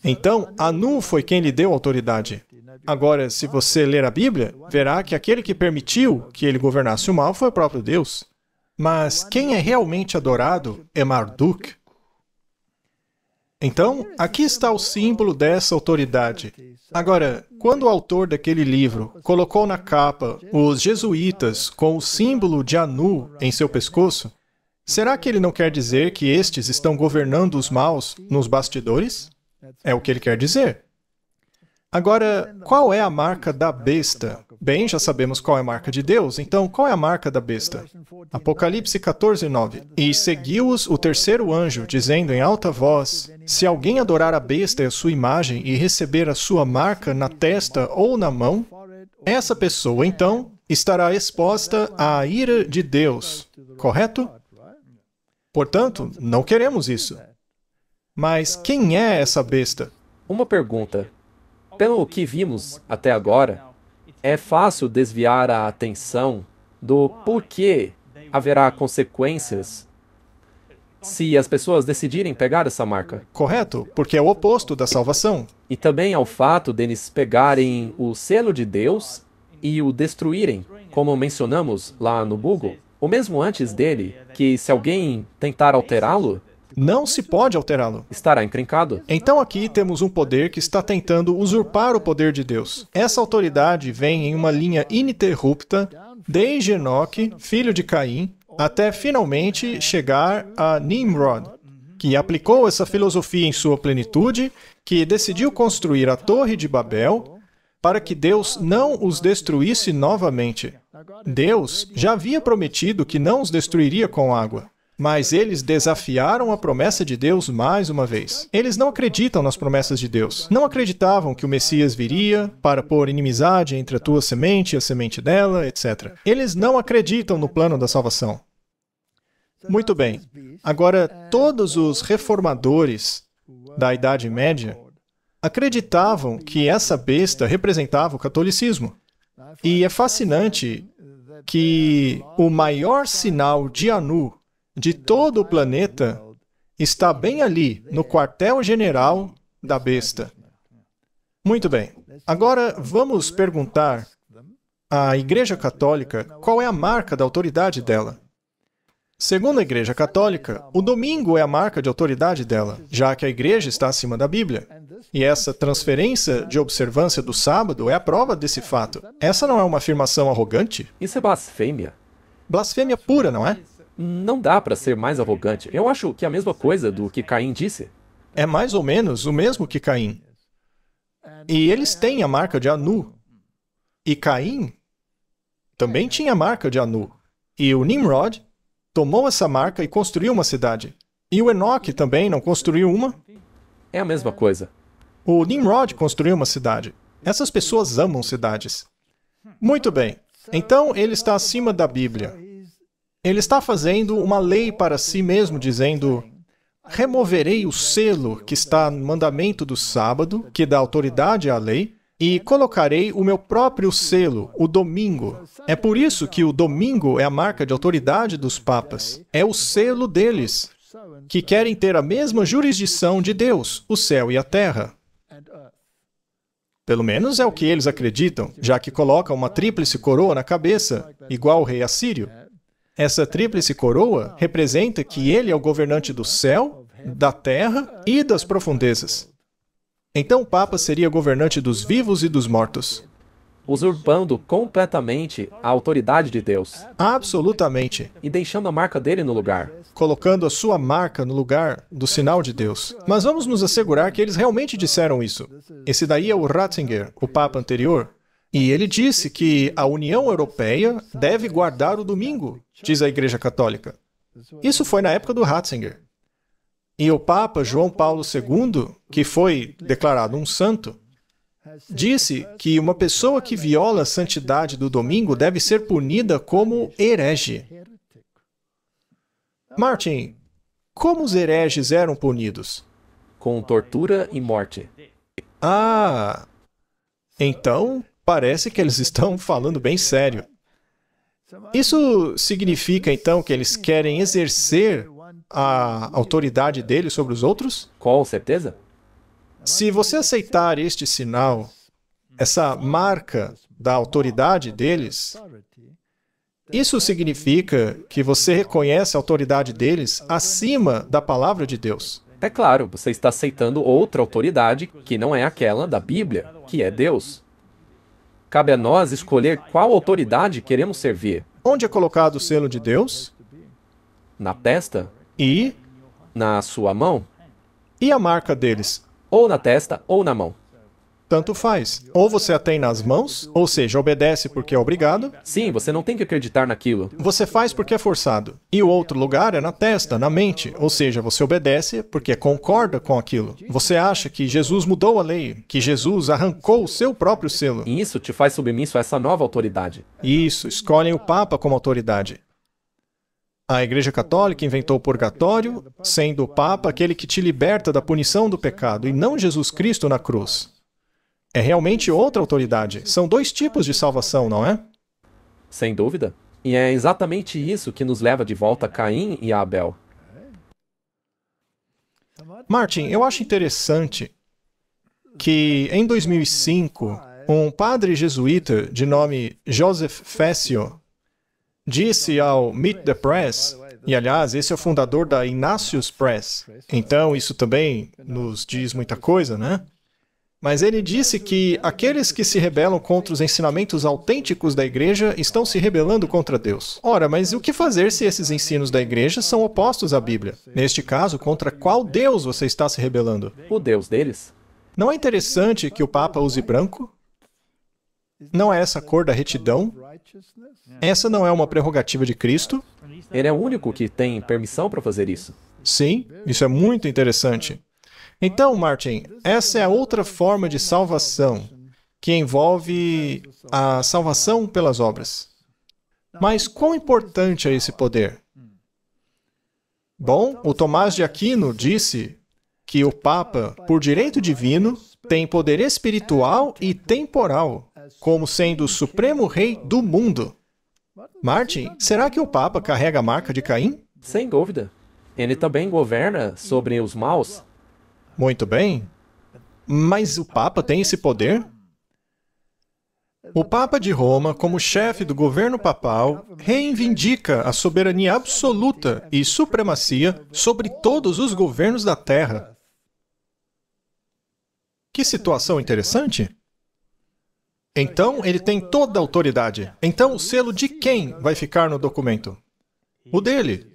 Então, Anu foi quem lhe deu autoridade. Agora, se você ler a Bíblia, verá que aquele que permitiu que ele governasse o mal foi o próprio Deus. Mas quem é realmente adorado é Marduk. Então, aqui está o símbolo dessa autoridade. Agora, quando o autor daquele livro colocou na capa os jesuítas com o símbolo de Anu em seu pescoço, será que ele não quer dizer que estes estão governando os maus nos bastidores? É o que ele quer dizer. Agora, qual é a marca da besta? Bem, já sabemos qual é a marca de Deus, então qual é a marca da besta? Apocalipse 14:9. E seguiu-os o terceiro anjo, dizendo em alta voz: se alguém adorar a besta e a sua imagem e receber a sua marca na testa ou na mão, essa pessoa, então, estará exposta à ira de Deus. Correto? Portanto, não queremos isso. Mas quem é essa besta? Uma pergunta. Pelo que vimos até agora, é fácil desviar a atenção do porquê haverá consequências se as pessoas decidirem pegar essa marca. Correto, porque é o oposto da salvação. E também ao fato deles pegarem o selo de Deus e o destruírem, como mencionamos lá no Google, ou mesmo antes dele, que se alguém tentar alterá-lo, não se pode alterá-lo. Estará encrencado. Então aqui temos um poder que está tentando usurpar o poder de Deus. Essa autoridade vem em uma linha ininterrupta, desde Enoque, filho de Caim, até finalmente chegar a Nimrod, que aplicou essa filosofia em sua plenitude, que decidiu construir a Torre de Babel para que Deus não os destruísse novamente. Deus já havia prometido que não os destruiria com água. Mas eles desafiaram a promessa de Deus mais uma vez. Eles não acreditam nas promessas de Deus. Não acreditavam que o Messias viria para pôr inimizade entre a tua semente e a semente dela, etc. Eles não acreditam no plano da salvação. Muito bem. Agora, todos os reformadores da Idade Média acreditavam que essa besta representava o catolicismo. E é fascinante que o maior sinal de Anu de todo o planeta está bem ali, no quartel-general da besta. Muito bem. Agora vamos perguntar à Igreja Católica qual é a marca da autoridade dela. Segundo a Igreja Católica, o domingo é a marca de autoridade dela, já que a Igreja está acima da Bíblia. E essa transferência de observância do sábado é a prova desse fato. Essa não é uma afirmação arrogante? Isso é blasfêmia. Blasfêmia pura, não é? Não dá para ser mais arrogante. Eu acho que é a mesma coisa do que Caim disse. É mais ou menos o mesmo que Caim. E eles têm a marca de Anu. E Caim também tinha a marca de Anu. E o Nimrod tomou essa marca e construiu uma cidade. E o Enoque também não construiu uma? É a mesma coisa. O Nimrod construiu uma cidade. Essas pessoas amam cidades. Muito bem. Então ele está acima da Bíblia. Ele está fazendo uma lei para si mesmo, dizendo: removerei o selo que está no mandamento do sábado, que dá autoridade à lei, e colocarei o meu próprio selo, o domingo. É por isso que o domingo é a marca de autoridade dos papas. É o selo deles, que querem ter a mesma jurisdição de Deus, o céu e a terra. Pelo menos é o que eles acreditam, já que colocam uma tríplice coroa na cabeça, igual o rei assírio. Essa tríplice coroa representa que ele é o governante do céu, da terra e das profundezas. Então o Papa seria governante dos vivos e dos mortos. Usurpando completamente a autoridade de Deus Absolutamente. e deixando a marca dele no lugar. Colocando a sua marca no lugar do sinal de Deus. Mas vamos nos assegurar que eles realmente disseram isso. Esse daí é o Ratzinger, o Papa anterior. E ele disse que a União Europeia deve guardar o domingo, diz a Igreja Católica. Isso foi na época do Ratzinger. E o Papa João Paulo II, que foi declarado um santo, disse que uma pessoa que viola a santidade do domingo deve ser punida como herege. Martin, como os hereges eram punidos? Com tortura e morte. Ah, então parece que eles estão falando bem sério. Isso significa então que eles querem exercer a autoridade deles sobre os outros? Com certeza? Se você aceitar este sinal, essa marca da autoridade deles, isso significa que você reconhece a autoridade deles acima da palavra de Deus. É claro, você está aceitando outra autoridade que não é aquela da Bíblia, que é Deus. Cabe a nós escolher qual autoridade queremos servir. Onde é colocado o selo de Deus? Na testa? E Na sua mão? a marca deles? Ou na testa ou na mão. Tanto faz. Ou você a tem nas mãos, ou seja, obedece porque é obrigado. Sim, você não tem que acreditar naquilo. Você faz porque é forçado. E o outro lugar é na testa, na mente. Ou seja, você obedece porque concorda com aquilo. Você acha que Jesus mudou a lei, que Jesus arrancou o seu próprio selo. E isso te faz submisso a essa nova autoridade. Isso, escolhem o Papa como autoridade. A Igreja Católica inventou o purgatório, sendo o Papa aquele que te liberta da punição do pecado, e não Jesus Cristo na cruz. É realmente outra autoridade. São dois tipos de salvação, não é? Sem dúvida. E é exatamente isso que nos leva de volta a Caim e a Abel. Martin, eu acho interessante que em 2005, um padre jesuíta de nome Joseph Fessio disse ao Meet the Press, e aliás, esse é o fundador da Ignatius Press, então isso também nos diz muita coisa, né? Mas ele disse que aqueles que se rebelam contra os ensinamentos autênticos da igreja estão se rebelando contra Deus. Ora, mas o que fazer se esses ensinos da igreja são opostos à Bíblia? Neste caso, contra qual Deus você está se rebelando? O Deus deles? Não é interessante que o Papa use branco? Não é essa a cor da retidão? Essa não é uma prerrogativa de Cristo? Ele é o único que tem permissão para fazer isso. Sim, isso é muito interessante. Então, Martin, essa é a outra forma de salvação, que envolve a salvação pelas obras. Mas quão importante é esse poder? Bom, o Tomás de Aquino disse que o Papa, por direito divino, tem poder espiritual e temporal, como sendo o supremo rei do mundo. Martin, será que o Papa carrega a marca de Caim? Sem dúvida. Ele também governa sobre os maus. Muito bem. Mas o Papa tem esse poder? O Papa de Roma, como chefe do governo papal, reivindica a soberania absoluta e supremacia sobre todos os governos da Terra. Que situação interessante! Então, ele tem toda a autoridade. Então, o selo de quem vai ficar no documento? O dele.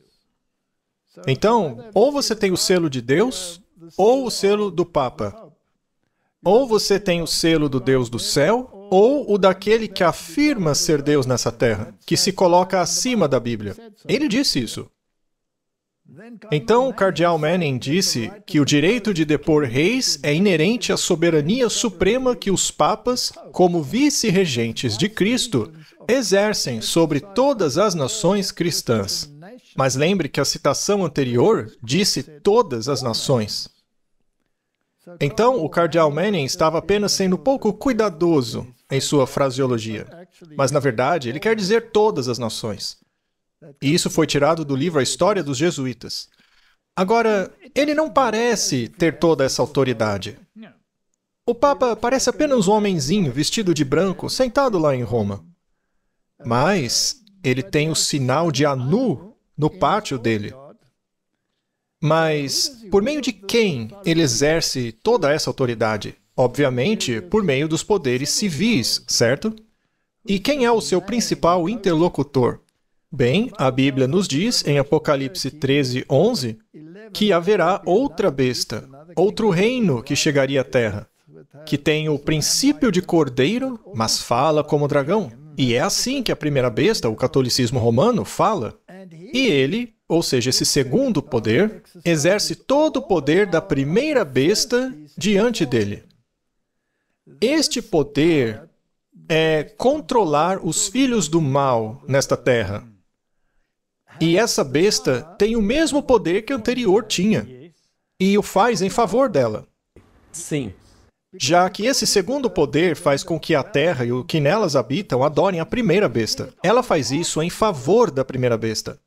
Então, ou você tem o selo de Deus, ou o selo do Papa. Ou você tem o selo do Deus do céu, ou o daquele que afirma ser Deus nessa terra, que se coloca acima da Bíblia. Ele disse isso. Então, o cardeal Manning disse que o direito de depor reis é inerente à soberania suprema que os papas, como vice-regentes de Cristo, exercem sobre todas as nações cristãs. Mas lembre que a citação anterior disse todas as nações. Então, o cardeal Manning estava apenas sendo pouco cuidadoso em sua fraseologia. Mas, na verdade, ele quer dizer todas as nações. E isso foi tirado do livro A História dos Jesuítas. Agora, ele não parece ter toda essa autoridade. O Papa parece apenas um homenzinho vestido de branco, sentado lá em Roma. Mas ele tem o sinal de Anu no pátio dele. Mas por meio de quem ele exerce toda essa autoridade? Obviamente, por meio dos poderes civis, certo? E quem é o seu principal interlocutor? Bem, a Bíblia nos diz, em Apocalipse 13:11, que haverá outra besta, outro reino que chegaria à terra, que tem o princípio de cordeiro, mas fala como dragão. E é assim que a primeira besta, o catolicismo romano, fala. E ele, ou seja, esse segundo poder, exerce todo o poder da primeira besta diante dele. Este poder é controlar os filhos do mal nesta terra. E essa besta tem o mesmo poder que a anterior tinha. E o faz em favor dela. Sim. Já que esse segundo poder faz com que a terra e o que nelas habitam adorem a primeira besta. Ela faz isso em favor da primeira besta,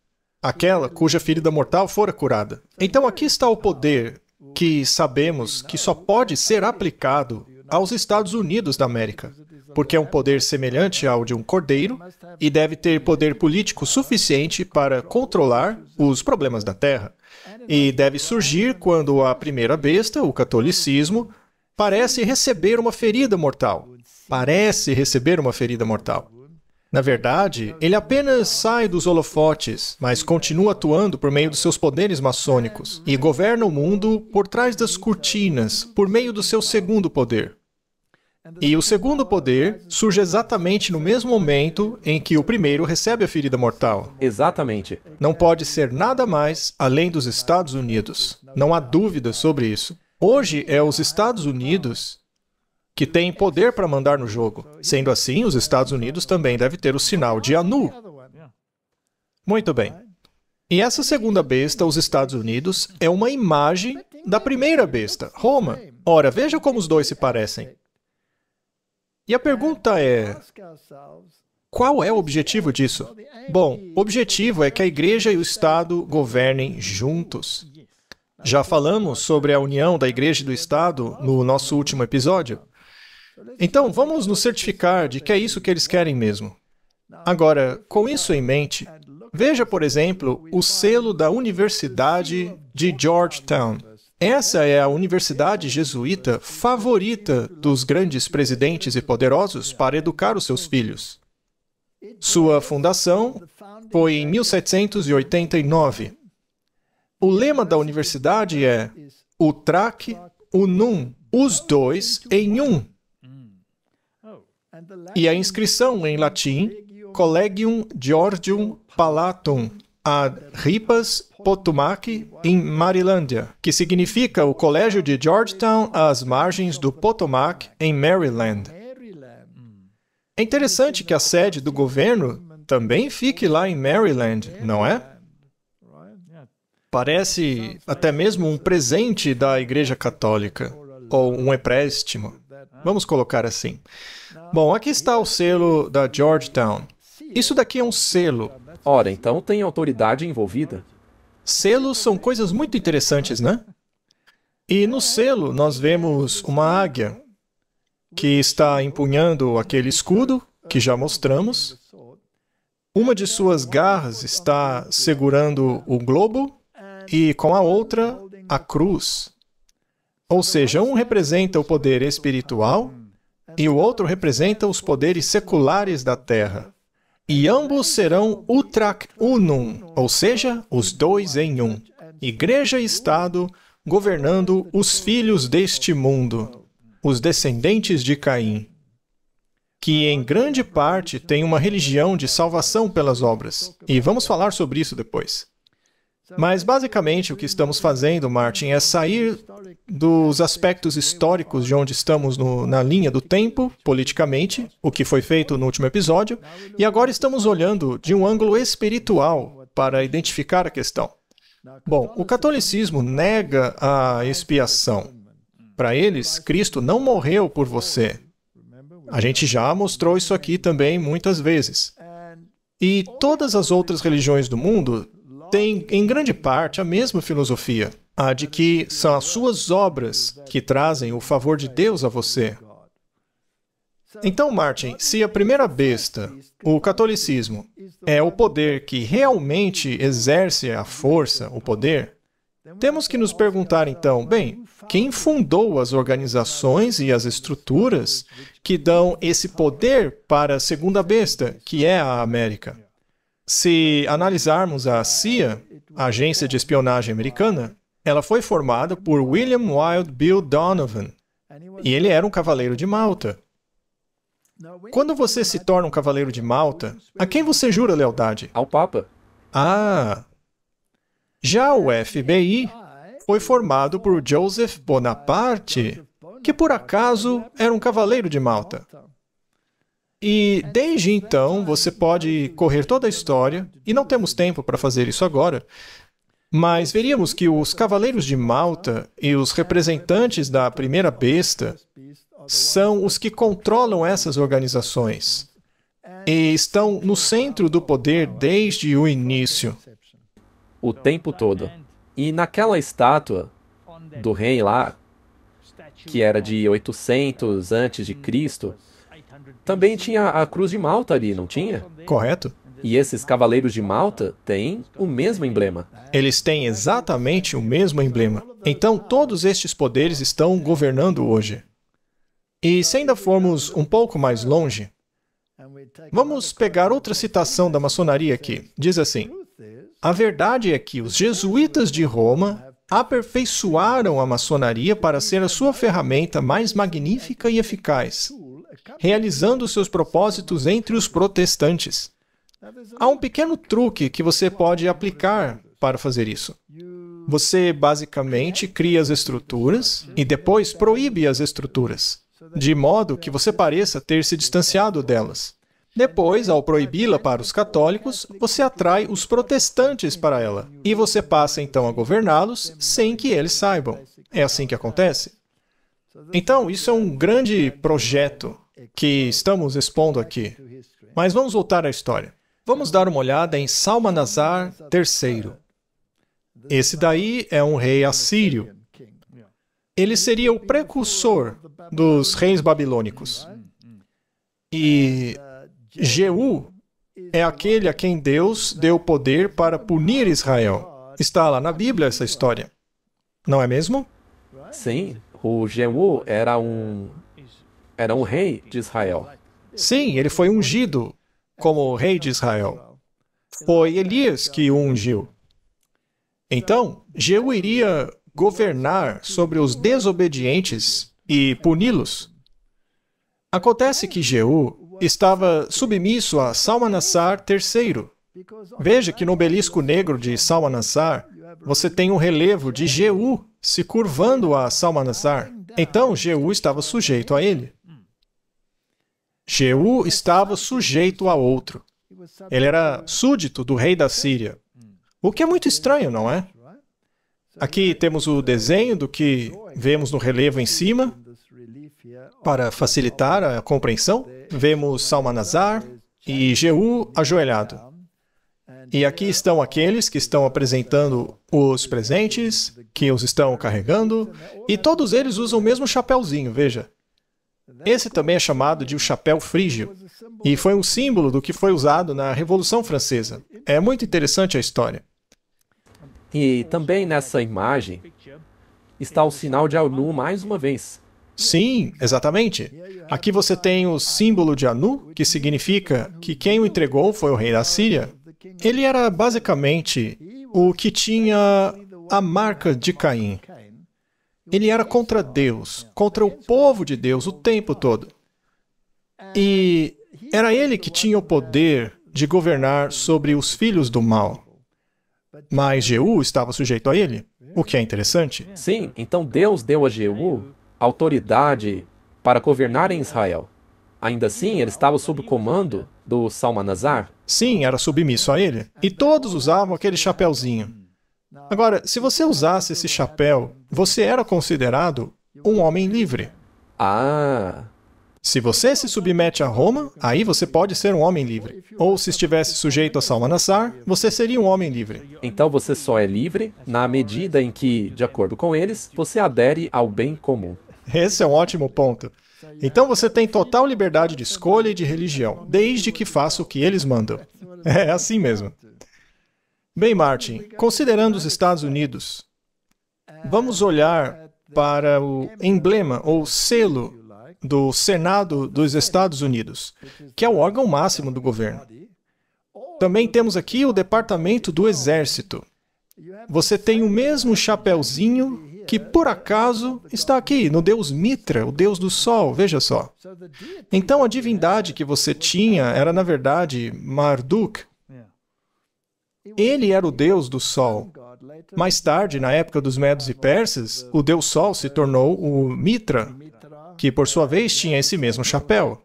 aquela cuja ferida mortal fora curada. Então aqui está o poder que sabemos que só pode ser aplicado aos Estados Unidos da América, porque é um poder semelhante ao de um cordeiro e deve ter poder político suficiente para controlar os problemas da terra. E deve surgir quando a primeira besta, o catolicismo, parece receber uma ferida mortal. Parece receber uma ferida mortal. Na verdade, ele apenas sai dos holofotes, mas continua atuando por meio dos seus poderes maçônicos e governa o mundo por trás das cortinas, por meio do seu segundo poder. E o segundo poder surge exatamente no mesmo momento em que o primeiro recebe a ferida mortal. Exatamente. Não pode ser nada mais além dos Estados Unidos. Não há dúvida sobre isso. Hoje é os Estados Unidos que têm poder para mandar no jogo. Sendo assim, os Estados Unidos também devem ter o sinal de Anu. Muito bem. E essa segunda besta, os Estados Unidos, é uma imagem da primeira besta, Roma. Ora, veja como os dois se parecem. E a pergunta é: qual é o objetivo disso? Bom, o objetivo é que a Igreja e o Estado governem juntos. Já falamos sobre a união da Igreja e do Estado no nosso último episódio. Então, vamos nos certificar de que é isso que eles querem mesmo. Agora, com isso em mente, veja, por exemplo, o selo da Universidade de Georgetown. Essa é a universidade jesuíta favorita dos grandes presidentes e poderosos para educar os seus filhos. Sua fundação foi em 1789. O lema da universidade é Utraque Unum, os dois em um. E a inscrição em latim, Collegium Georgium Palatum, ad Ripas Potomac, em Marilândia, que significa o Colégio de Georgetown às margens do Potomac, em Maryland. É interessante que a sede do governo também fique lá em Maryland, não é? Parece até mesmo um presente da Igreja Católica, ou um empréstimo. Vamos colocar assim. Bom, aqui está o selo da Georgetown. Isso daqui é um selo. Ora, então tem autoridade envolvida? Selos são coisas muito interessantes, né? E no selo nós vemos uma águia que está empunhando aquele escudo que já mostramos. Uma de suas garras está segurando o globo e com a outra, a cruz. Ou seja, um representa o poder espiritual e o outro representa os poderes seculares da terra. E ambos serão utrac unum, ou seja, os dois em um. Igreja e Estado governando os filhos deste mundo, os descendentes de Caim, que em grande parte têm uma religião de salvação pelas obras. E vamos falar sobre isso depois. Mas, basicamente, o que estamos fazendo, Martin, é sair dos aspectos históricos de onde estamos na linha do tempo, politicamente, o que foi feito no último episódio, e agora estamos olhando de um ângulo espiritual para identificar a questão. Bom, o catolicismo nega a expiação. Para eles, Cristo não morreu por você. A gente já mostrou isso aqui também muitas vezes. E todas as outras religiões do mundo têm, em grande parte, a mesma filosofia, a de que são as suas obras que trazem o favor de Deus a você. Então, Martin, se a primeira besta, o catolicismo, é o poder que realmente exerce a força, o poder, temos que nos perguntar então, bem, quem fundou as organizações e as estruturas que dão esse poder para a segunda besta, que é a América? Se analisarmos a CIA, a Agência de Espionagem Americana, ela foi formada por William Wild Bill Donovan, e ele era um cavaleiro de Malta. Quando você se torna um cavaleiro de Malta, a quem você jura lealdade? Ao Papa. Ah! Já o FBI foi formado por Joseph Bonaparte, que por acaso era um cavaleiro de Malta. E desde então você pode correr toda a história, e não temos tempo para fazer isso agora, mas veríamos que os cavaleiros de Malta e os representantes da primeira besta são os que controlam essas organizações e estão no centro do poder desde o início. O tempo todo. E naquela estátua do rei lá, que era de 800 antes de Cristo, também tinha a Cruz de Malta ali, não tinha? Correto? E esses cavaleiros de Malta têm o mesmo emblema. Eles têm exatamente o mesmo emblema. Então, todos estes poderes estão governando hoje. E se ainda formos um pouco mais longe, vamos pegar outra citação da maçonaria aqui. Diz assim: a verdade é que os jesuítas de Roma aperfeiçoaram a maçonaria para ser a sua ferramenta mais magnífica e eficaz, realizando seus propósitos entre os protestantes. Há um pequeno truque que você pode aplicar para fazer isso. Você basicamente cria as estruturas e depois proíbe as estruturas, de modo que você pareça ter se distanciado delas. Depois, ao proibi-la para os católicos, você atrai os protestantes para ela, e você passa então a governá-los sem que eles saibam. É assim que acontece? Então, isso é um grande projeto que estamos expondo aqui. Mas vamos voltar à história. Vamos dar uma olhada em Salmanasar III. Esse daí é um rei assírio. Ele seria o precursor dos reis babilônicos. E Jeú é aquele a quem Deus deu poder para punir Israel. Está lá na Bíblia essa história. Não é mesmo? Sim, o Jeú era um rei de Israel. Sim, ele foi ungido como rei de Israel. Foi Elias que o ungiu. Então, Jeú iria governar sobre os desobedientes e puni-los. Acontece que Jeú estava submisso a Salmanassar III. Veja que no obelisco negro de Salmanassar, você tem um relevo de Jeú se curvando a Salmanassar. Então, Jeú estava sujeito a ele. Jeú estava sujeito a outro. Ele era súdito do rei da Síria. O que é muito estranho, não é? Aqui temos o desenho do que vemos no relevo em cima. Para facilitar a compreensão, vemos Salmanasar e Jeú ajoelhado. E aqui estão aqueles que estão apresentando os presentes, que os estão carregando, e todos eles usam o mesmo chapéuzinho, veja. Esse também é chamado de o chapéu frígio, e foi um símbolo do que foi usado na Revolução Francesa. É muito interessante a história. E também nessa imagem está o sinal de Anu mais uma vez. Sim, exatamente. Aqui você tem o símbolo de Anu, que significa que quem o entregou foi o rei da Síria. Ele era basicamente o que tinha a marca de Caim. Ele era contra Deus, contra o povo de Deus o tempo todo. E era ele que tinha o poder de governar sobre os filhos do mal. Mas Jeú estava sujeito a ele, o que é interessante. Sim, então Deus deu a Jeú autoridade para governar em Israel. Ainda assim, ele estava sob o comando do Salmanasar. Sim, era submisso a ele. E todos usavam aquele chapéuzinho. Agora, se você usasse esse chapéu, você era considerado um homem livre. Ah, Se você se submete a Roma, aí você pode ser um homem livre. Ou se estivesse sujeito a Salmanassar, você seria um homem livre. então você só é livre na medida em que, de acordo com eles, você adere ao bem comum. Esse é um ótimo ponto. Então você tem total liberdade de escolha e de religião, desde que faça o que eles mandam. É assim mesmo. Bem, Martin, considerando os Estados Unidos, vamos olhar para o emblema ou selo do Senado dos Estados Unidos, que é o órgão máximo do governo. Também temos aqui o Departamento do Exército. Você tem o mesmo chapeuzinho que, por acaso, está aqui no deus Mitra, o deus do sol, veja só. Então, a divindade que você tinha era, na verdade, Marduk. Ele era o deus do sol. Mais tarde, na época dos Medos e Persas, o deus Sol se tornou o Mitra, que, por sua vez, tinha esse mesmo chapéu.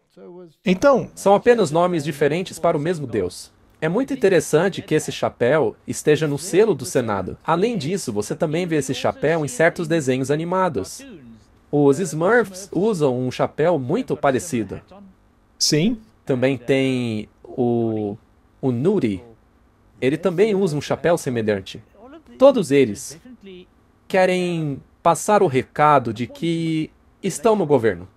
Então, São apenas nomes diferentes para o mesmo Deus. É muito interessante que esse chapéu esteja no selo do Senado. Além disso, você também vê esse chapéu em certos desenhos animados. Os Smurfs usam um chapéu muito parecido. sim, Também tem o Nuri. Ele também usa um chapéu semelhante. Todos eles querem passar o recado de que estão no governo.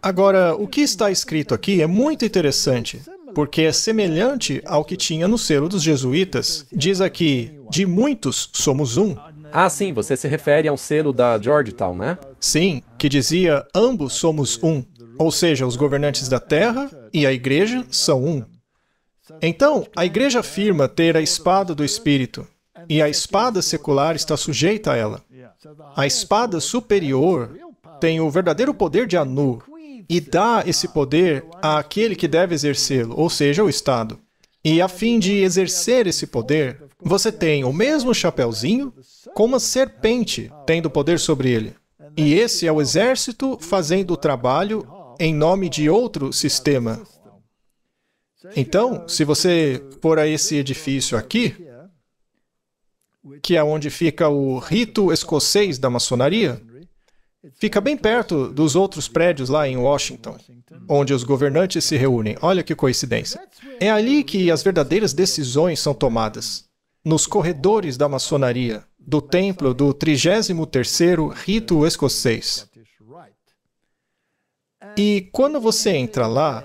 agora, o que está escrito aqui é muito interessante, porque é semelhante ao que tinha no selo dos jesuítas. Diz aqui, de muitos somos um. Ah, sim, você se refere ao selo da Georgetown, né? Sim, que dizia, ambos somos um. Ou seja, os governantes da terra e a igreja são um. Então, a igreja afirma ter a espada do Espírito, e a espada secular está sujeita a ela. A espada superior tem o verdadeiro poder de Anu, e dá esse poder àquele que deve exercê-lo, ou seja, o Estado. E a fim de exercer esse poder, você tem o mesmo chapeuzinho com uma serpente tendo poder sobre ele. E esse é o exército fazendo o trabalho em nome de outro sistema. Então, se você for a esse edifício aqui, que é onde fica o rito escocês da maçonaria, fica bem perto dos outros prédios lá em Washington, onde os governantes se reúnem. Olha que coincidência. É ali que as verdadeiras decisões são tomadas, nos corredores da maçonaria, do templo do 33º rito escocês. E quando você entra lá,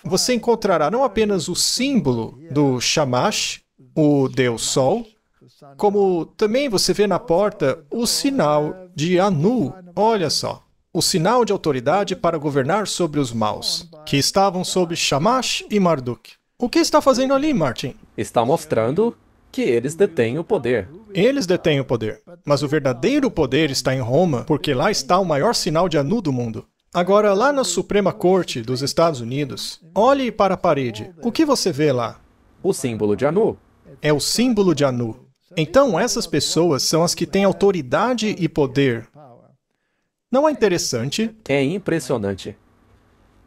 você encontrará não apenas o símbolo do Shamash, o Deus Sol, como também você vê na porta o sinal de Anu. Olha só, o sinal de autoridade para governar sobre os maus, que estavam sob Shamash e Marduk. O que está fazendo ali, Martin? Está mostrando que eles detêm o poder. Eles detêm o poder, mas o verdadeiro poder está em Roma, porque lá está o maior sinal de Anu do mundo. Agora, lá na Suprema Corte dos Estados Unidos, olhe para a parede. O que você vê lá? O símbolo de Anu. É o símbolo de Anu. Então, essas pessoas são as que têm autoridade e poder. Não é interessante? É impressionante.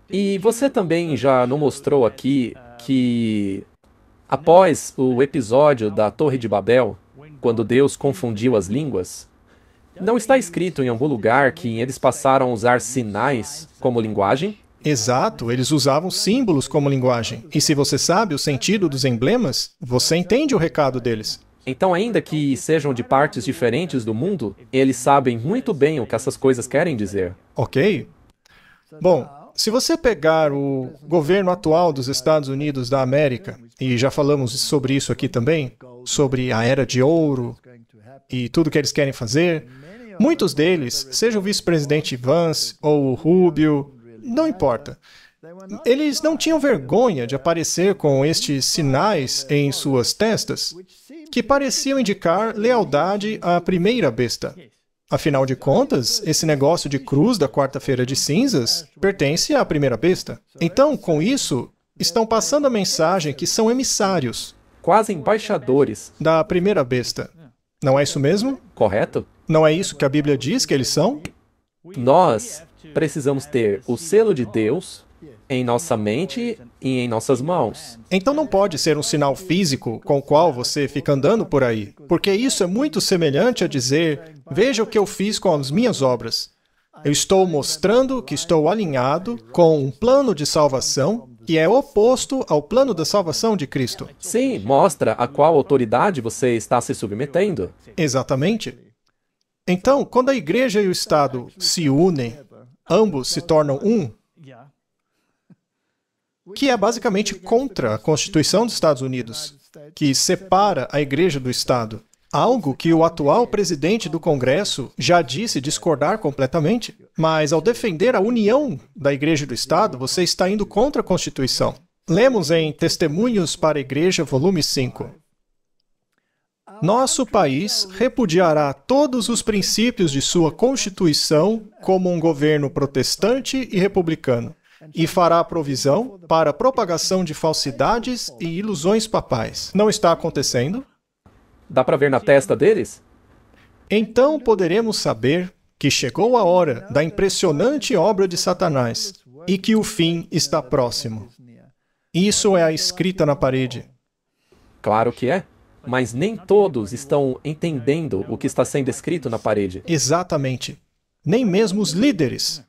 E você também já não mostrou aqui que, após o episódio da Torre de Babel, quando Deus confundiu as línguas, não está escrito em algum lugar que eles passaram a usar sinais como linguagem? Exato, eles usavam símbolos como linguagem. E se você sabe o sentido dos emblemas, você entende o recado deles. Então, ainda que sejam de partes diferentes do mundo, eles sabem muito bem o que essas coisas querem dizer. Ok? Bom, se você pegar o governo atual dos Estados Unidos da América, e já falamos sobre isso aqui também, sobre a Era de Ouro e tudo que eles querem fazer, muitos deles, seja o vice-presidente Vance ou o Rubio, não importa. Eles não tinham vergonha de aparecer com estes sinais em suas testas, que pareciam indicar lealdade à primeira besta. Afinal de contas, esse negócio de cruz da quarta-feira de cinzas pertence à primeira besta. Então, com isso, estão passando a mensagem que são emissários Quase embaixadores, da primeira besta. Não é isso mesmo? correto? Não é isso que a Bíblia diz que eles são? Nós precisamos ter o selo de Deus em nossa mente e em nossas mãos. Então não pode ser um sinal físico com o qual você fica andando por aí, porque isso é muito semelhante a dizer, veja o que eu fiz com as minhas obras. Eu estou mostrando que estou alinhado com um plano de salvação que é oposto ao plano da salvação de Cristo. Sim, mostra a qual autoridade você está se submetendo. Exatamente. Então, quando a igreja e o Estado se unem, ambos se tornam um, que é basicamente contra a Constituição dos Estados Unidos, que separa a igreja do Estado. Algo que o atual presidente do Congresso já disse discordar completamente. Mas ao defender a união da igreja e do Estado, você está indo contra a Constituição. Lemos em Testemunhos para a Igreja, volume 5. Nosso país repudiará todos os princípios de sua Constituição como um governo protestante e republicano, e fará provisão para a propagação de falsidades e ilusões papais. Não está acontecendo? Dá para ver na testa deles? Então poderemos saber que chegou a hora da impressionante obra de Satanás e que o fim está próximo. Isso é a escrita na parede. Claro que é, mas nem todos estão entendendo o que está sendo escrito na parede. Exatamente. Nem mesmo os líderes.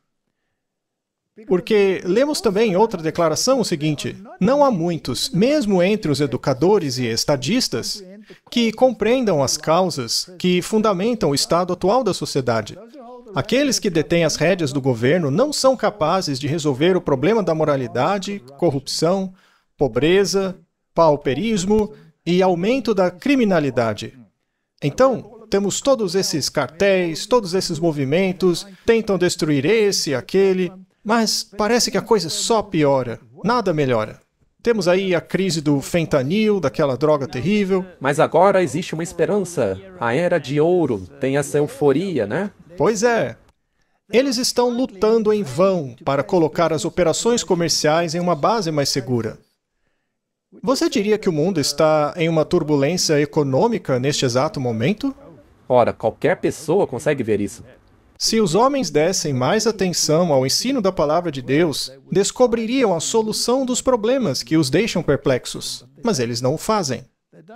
Porque lemos também em outra declaração o seguinte: não há muitos, mesmo entre os educadores e estadistas, que compreendam as causas que fundamentam o estado atual da sociedade. Aqueles que detêm as rédeas do governo não são capazes de resolver o problema da moralidade, corrupção, pobreza, pauperismo e aumento da criminalidade. Então, temos todos esses cartéis, todos esses movimentos, tentam destruir esse, aquele, mas parece que a coisa só piora, nada melhora. Temos aí a crise do fentanil, daquela droga terrível. Mas agora existe uma esperança. A era de ouro tem essa euforia, né? Pois é. Eles estão lutando em vão para colocar as operações comerciais em uma base mais segura. Você diria que o mundo está em uma turbulência econômica neste exato momento? Ora, qualquer pessoa consegue ver isso. Se os homens dessem mais atenção ao ensino da palavra de Deus, descobririam a solução dos problemas que os deixam perplexos. Mas eles não o fazem.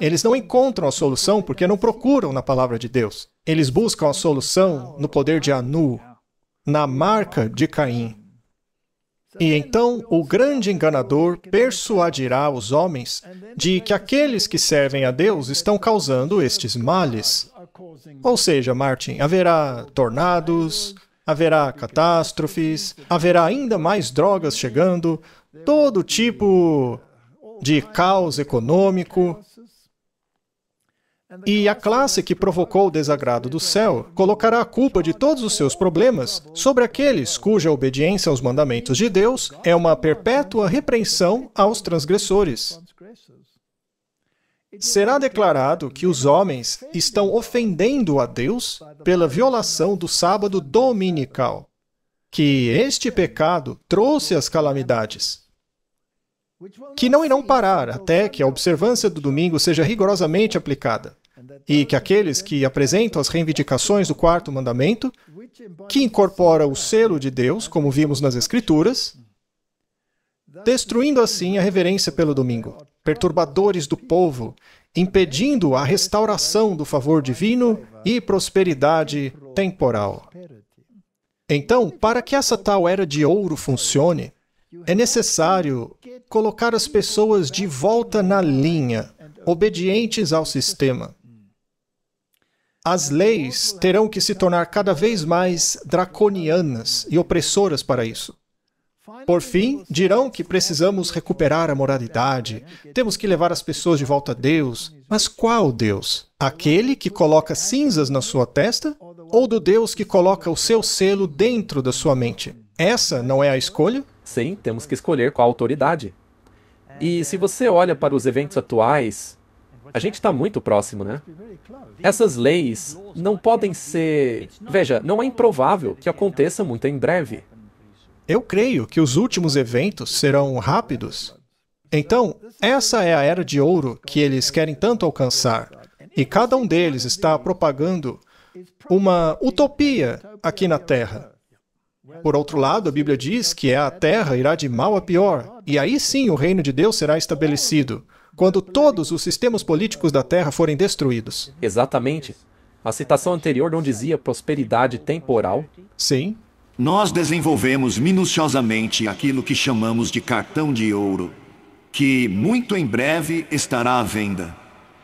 Eles não encontram a solução porque não procuram na palavra de Deus. Eles buscam a solução no poder de Anu, na marca de Caim. E então o grande enganador persuadirá os homens de que aqueles que servem a Deus estão causando estes males. Ou seja, Martin, haverá tornados, haverá catástrofes, haverá ainda mais drogas chegando, todo tipo de caos econômico. E a classe que provocou o desagrado do céu colocará a culpa de todos os seus problemas sobre aqueles cuja obediência aos mandamentos de Deus é uma perpétua repreensão aos transgressores. Será declarado que os homens estão ofendendo a Deus pela violação do sábado dominical, que este pecado trouxe as calamidades, que não irão parar até que a observância do domingo seja rigorosamente aplicada, e que aqueles que apresentam as reivindicações do quarto mandamento, que incorpora o selo de Deus, como vimos nas Escrituras, destruindo assim a reverência pelo domingo, perturbadores do povo, impedindo a restauração do favor divino e prosperidade temporal. Então, para que essa tal era de ouro funcione, é necessário colocar as pessoas de volta na linha, obedientes ao sistema. As leis terão que se tornar cada vez mais draconianas e opressoras para isso. Por fim, dirão que precisamos recuperar a moralidade, temos que levar as pessoas de volta a Deus. Mas qual Deus? Aquele que coloca cinzas na sua testa? Ou do Deus que coloca o seu selo dentro da sua mente? Essa não é a escolha? Sim, temos que escolher qual autoridade. E se você olha para os eventos atuais, a gente está muito próximo, né? Essas leis não podem ser... Veja, não é improvável que aconteça muito em breve. Eu creio que os últimos eventos serão rápidos. Então, essa é a era de ouro que eles querem tanto alcançar. E cada um deles está propagando uma utopia aqui na Terra. Por outro lado, a Bíblia diz que a terra irá de mal a pior, e aí sim o reino de Deus será estabelecido, quando todos os sistemas políticos da terra forem destruídos. Exatamente. A citação anterior não dizia prosperidade temporal? Sim. Nós desenvolvemos minuciosamente aquilo que chamamos de cartão de ouro, que muito em breve estará à venda.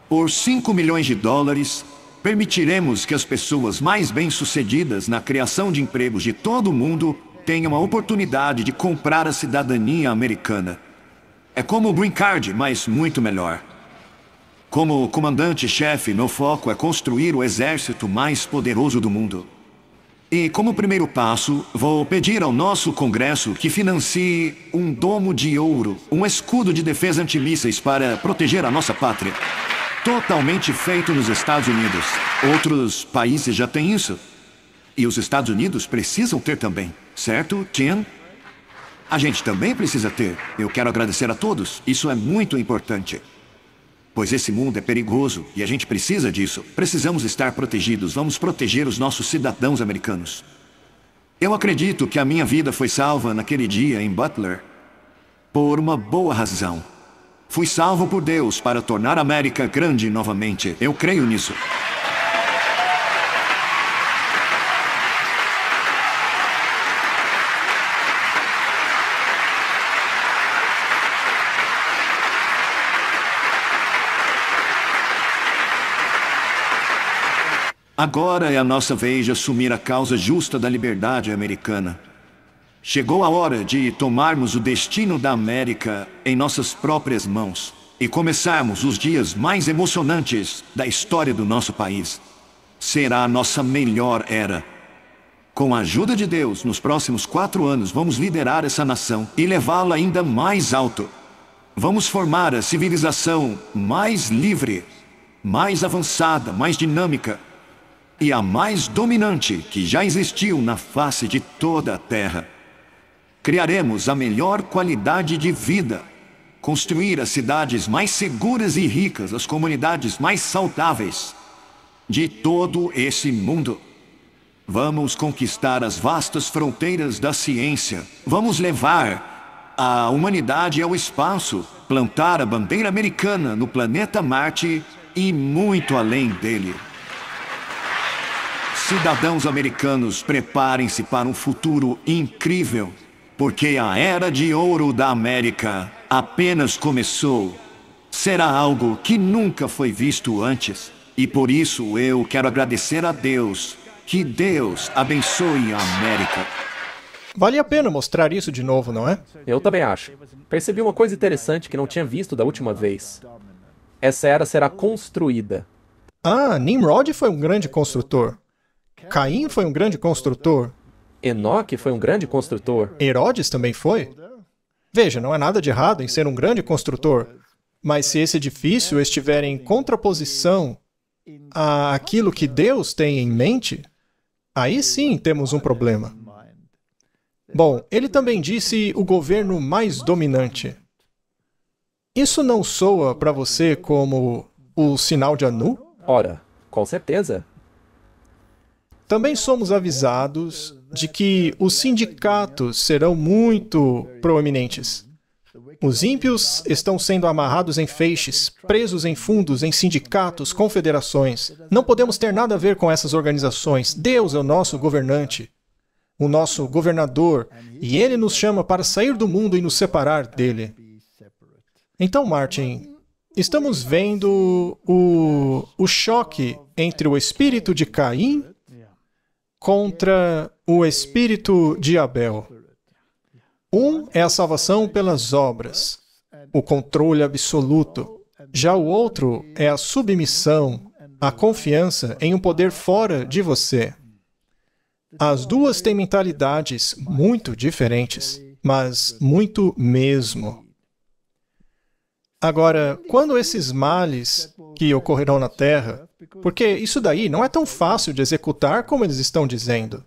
Por $5 milhões, permitiremos que as pessoas mais bem-sucedidas na criação de empregos de todo o mundo tenham a oportunidade de comprar a cidadania americana. É como o Green Card, mas muito melhor. Como comandante-chefe, meu foco é construir o exército mais poderoso do mundo. E como primeiro passo, vou pedir ao nosso Congresso que financie um domo de ouro, um escudo de defesa antimísseis para proteger a nossa pátria. Totalmente feito nos Estados Unidos. Outros países já têm isso. E os Estados Unidos precisam ter também, certo, Tim? A gente também precisa ter. Eu quero agradecer a todos. Isso é muito importante. Pois esse mundo é perigoso e a gente precisa disso. Precisamos estar protegidos. Vamos proteger os nossos cidadãos americanos. Eu acredito que a minha vida foi salva naquele dia em Butler por uma boa razão. Fui salvo por Deus para tornar a América grande novamente. Eu creio nisso. Agora é a nossa vez de assumir a causa justa da liberdade americana. Chegou a hora de tomarmos o destino da América em nossas próprias mãos e começarmos os dias mais emocionantes da história do nosso país. Será a nossa melhor era. Com a ajuda de Deus, nos próximos 4 anos, vamos liderar essa nação e levá-la ainda mais alto. Vamos formar a civilização mais livre, mais avançada, mais dinâmica e a mais dominante que já existiu na face de toda a Terra. Criaremos a melhor qualidade de vida, construir as cidades mais seguras e ricas, as comunidades mais saudáveis de todo esse mundo. Vamos conquistar as vastas fronteiras da ciência. Vamos levar a humanidade ao espaço, plantar a bandeira americana no planeta Marte e muito além dele. Cidadãos americanos, preparem-se para um futuro incrível, porque a Era de Ouro da América apenas começou. Será algo que nunca foi visto antes. E por isso eu quero agradecer a Deus. Que Deus abençoe a América. Vale a pena mostrar isso de novo, não é? Eu também acho. Percebi uma coisa interessante que não tinha visto da última vez. Essa era será construída. Ah, Nimrod foi um grande construtor. Caim foi um grande construtor. Enoque foi um grande construtor. Herodes também foi. Veja, não há nada de errado em ser um grande construtor, mas se esse edifício estiver em contraposição àquilo que Deus tem em mente, aí sim temos um problema. Bom, ele também disse o governo mais dominante. Isso não soa para você como o sinal de Anu? Ora, com certeza. Também somos avisados de que os sindicatos serão muito proeminentes. Os ímpios estão sendo amarrados em feixes, presos em fundos, em sindicatos, confederações. Não podemos ter nada a ver com essas organizações. Deus é o nosso governante, o nosso governador, e Ele nos chama para sair do mundo e nos separar dele. Então, Martin, estamos vendo o choque entre o espírito de Caim contra o espírito de Abel. Um é a salvação pelas obras, o controle absoluto. Já o outro é a submissão, a confiança em um poder fora de você. As duas têm mentalidades muito diferentes, mas muito mesmo. Agora, quando esses males que ocorrerão na Terra, porque isso daí não é tão fácil de executar como eles estão dizendo.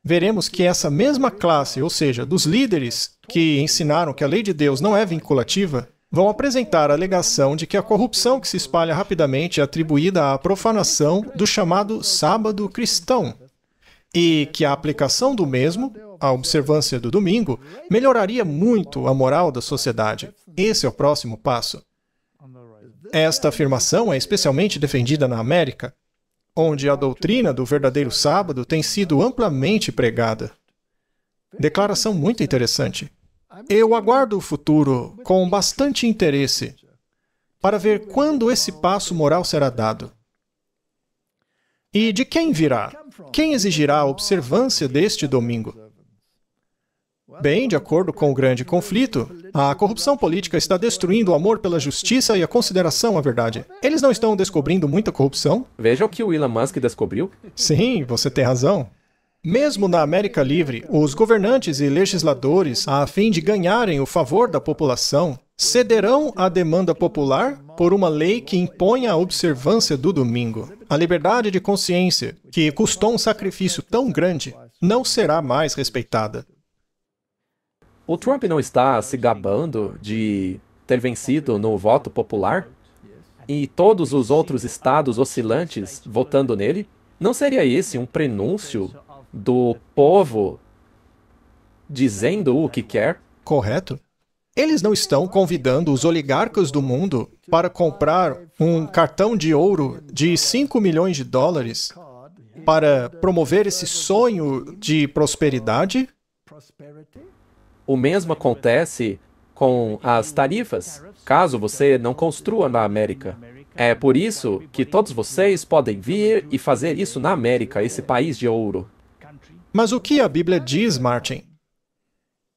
Veremos que essa mesma classe, ou seja, dos líderes que ensinaram que a lei de Deus não é vinculativa, vão apresentar a alegação de que a corrupção que se espalha rapidamente é atribuída à profanação do chamado sábado cristão. e que a aplicação do mesmo, a observância do domingo, melhoraria muito a moral da sociedade. Esse é o próximo passo. Esta afirmação é especialmente defendida na América, onde a doutrina do verdadeiro sábado tem sido amplamente pregada. Declaração muito interessante. Eu aguardo o futuro com bastante interesse para ver quando esse passo moral será dado. E de quem virá? Quem exigirá a observância deste domingo? Bem, de acordo com o grande conflito, a corrupção política está destruindo o amor pela justiça e a consideração à verdade. Eles não estão descobrindo muita corrupção? Veja o que o Elon Musk descobriu. Sim, você tem razão. Mesmo na América Livre, os governantes e legisladores, a fim de ganharem o favor da população, cederão à demanda popular por uma lei que imponha a observância do domingo. A liberdade de consciência, que custou um sacrifício tão grande, não será mais respeitada. O Trump não está se gabando de ter vencido no voto popular? E todos os outros estados oscilantes votando nele? Não seria esse um prenúncio do povo dizendo o que quer? Correto. Eles não estão convidando os oligarcas do mundo para comprar um cartão de ouro de 5 milhões de dólares para promover esse sonho de prosperidade? O mesmo acontece com as tarifas, caso você não construa na América. É por isso que todos vocês podem vir e fazer isso na América, esse país de ouro. Mas o que a Bíblia diz, Martin?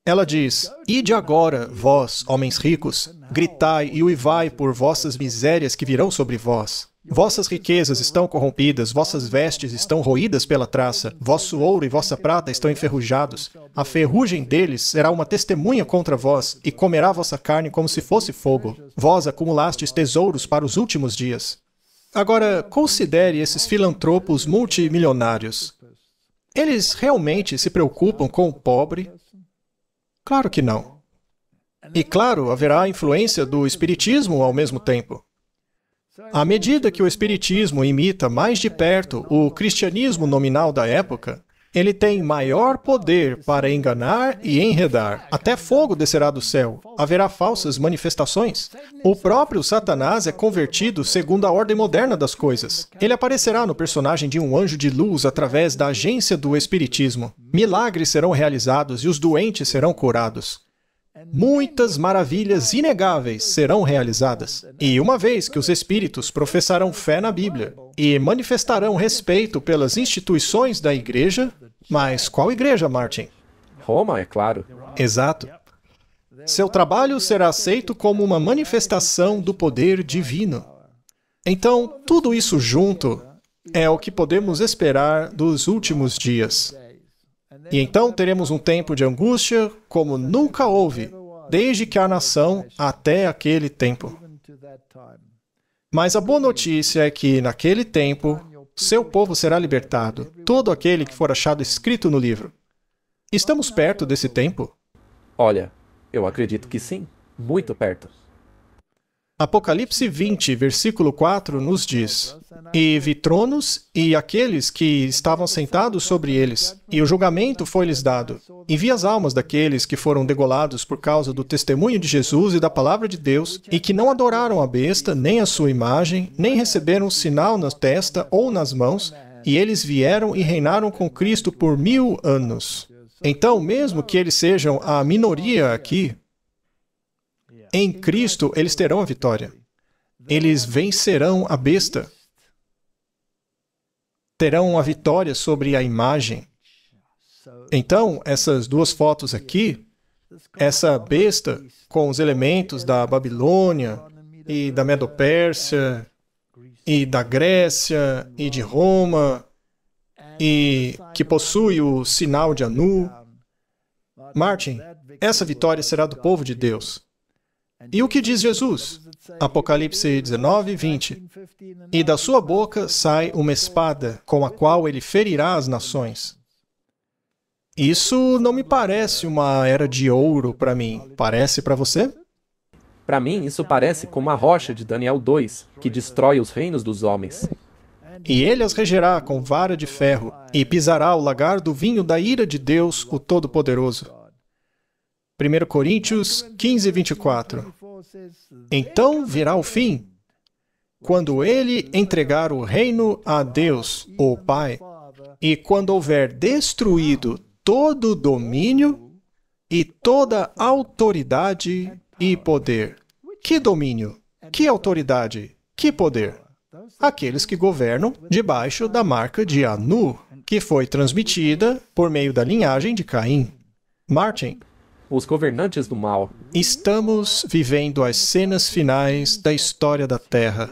Ela diz: "Ide agora, vós, homens ricos, gritai e uivai por vossas misérias que virão sobre vós. Vossas riquezas estão corrompidas, vossas vestes estão roídas pela traça, vosso ouro e vossa prata estão enferrujados. A ferrugem deles será uma testemunha contra vós, e comerá vossa carne como se fosse fogo. Vós acumulastes tesouros para os últimos dias." Agora, considere esses filantropos multimilionários. Eles realmente se preocupam com o pobre? Claro que não. E claro, haverá a influência do espiritismo ao mesmo tempo. À medida que o espiritismo imita mais de perto o cristianismo nominal da época, ele tem maior poder para enganar e enredar. Até fogo descerá do céu. Haverá falsas manifestações. O próprio Satanás é convertido segundo a ordem moderna das coisas. Ele aparecerá no personagem de um anjo de luz através da agência do espiritismo. Milagres serão realizados e os doentes serão curados. Muitas maravilhas inegáveis serão realizadas. E uma vez que os espíritos professarão fé na Bíblia e manifestarão respeito pelas instituições da igreja, mas qual igreja, Martin? Roma, é claro. Exato. Seu trabalho será aceito como uma manifestação do poder divino. Então, tudo isso junto é o que podemos esperar dos últimos dias. E então teremos um tempo de angústia como nunca houve, desde que há nação até aquele tempo. Mas a boa notícia é que, naquele tempo, seu povo será libertado, todo aquele que for achado escrito no livro. Estamos perto desse tempo? Olha, eu acredito que sim, muito perto. Apocalipse 20, versículo 4, nos diz: "E vi tronos e aqueles que estavam sentados sobre eles, e o julgamento foi-lhes dado. E vi as almas daqueles que foram degolados por causa do testemunho de Jesus e da palavra de Deus, e que não adoraram a besta, nem a sua imagem, nem receberam sinal na testa ou nas mãos, e eles vieram e reinaram com Cristo por 1000 anos." Então, mesmo que eles sejam a minoria aqui, em Cristo, eles terão a vitória. Eles vencerão a besta. Terão a vitória sobre a imagem. Então, essas duas fotos aqui, essa besta com os elementos da Babilônia e da Medo-Pérsia e da Grécia e de Roma e que possui o sinal de Anu. Martin, essa vitória será do povo de Deus. E o que diz Jesus? Apocalipse 19, 20. "E da sua boca sai uma espada, com a qual ele ferirá as nações." Isso não me parece uma era de ouro para mim. Parece para você? Para mim, isso parece com uma rocha de Daniel 2, que destrói os reinos dos homens. e ele as regerá com vara de ferro, e pisará o lagar do vinho da ira de Deus, o Todo-Poderoso. 1 Coríntios 15, 24. Então virá o fim, quando ele entregar o reino a Deus, o Pai, e quando houver destruído todo domínio e toda autoridade e poder. Que domínio? Que autoridade? Que poder? Aqueles que governam debaixo da marca de Anu, que foi transmitida por meio da linhagem de Caim. Martin. Os governantes do mal. Estamos vivendo as cenas finais da história da Terra.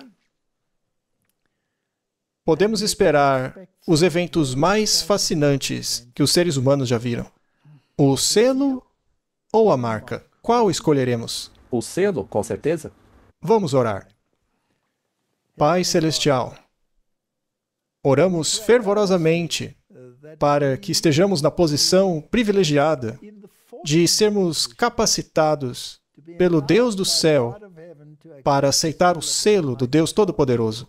Podemos esperar os eventos mais fascinantes que os seres humanos já viram. O selo ou a marca? Qual escolheremos? O selo, com certeza. Vamos orar. Pai Celestial, oramos fervorosamente para que estejamos na posição privilegiada de sermos capacitados pelo Deus do céu para aceitar o selo do Deus Todo-Poderoso.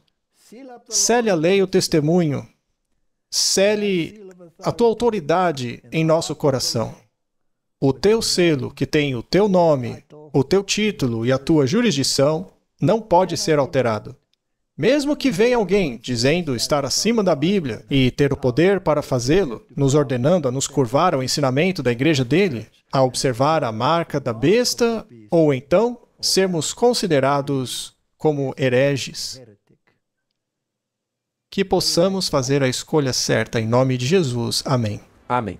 Sele a lei e o testemunho. Sele a tua autoridade em nosso coração. O teu selo, que tem o teu nome, o teu título e a tua jurisdição, não pode ser alterado. Mesmo que venha alguém dizendo estar acima da Bíblia e ter o poder para fazê-lo, nos ordenando a nos curvar ao ensinamento da igreja dele, a observar a marca da besta, ou então sermos considerados como hereges. Que possamos fazer a escolha certa em nome de Jesus. Amém. Amém.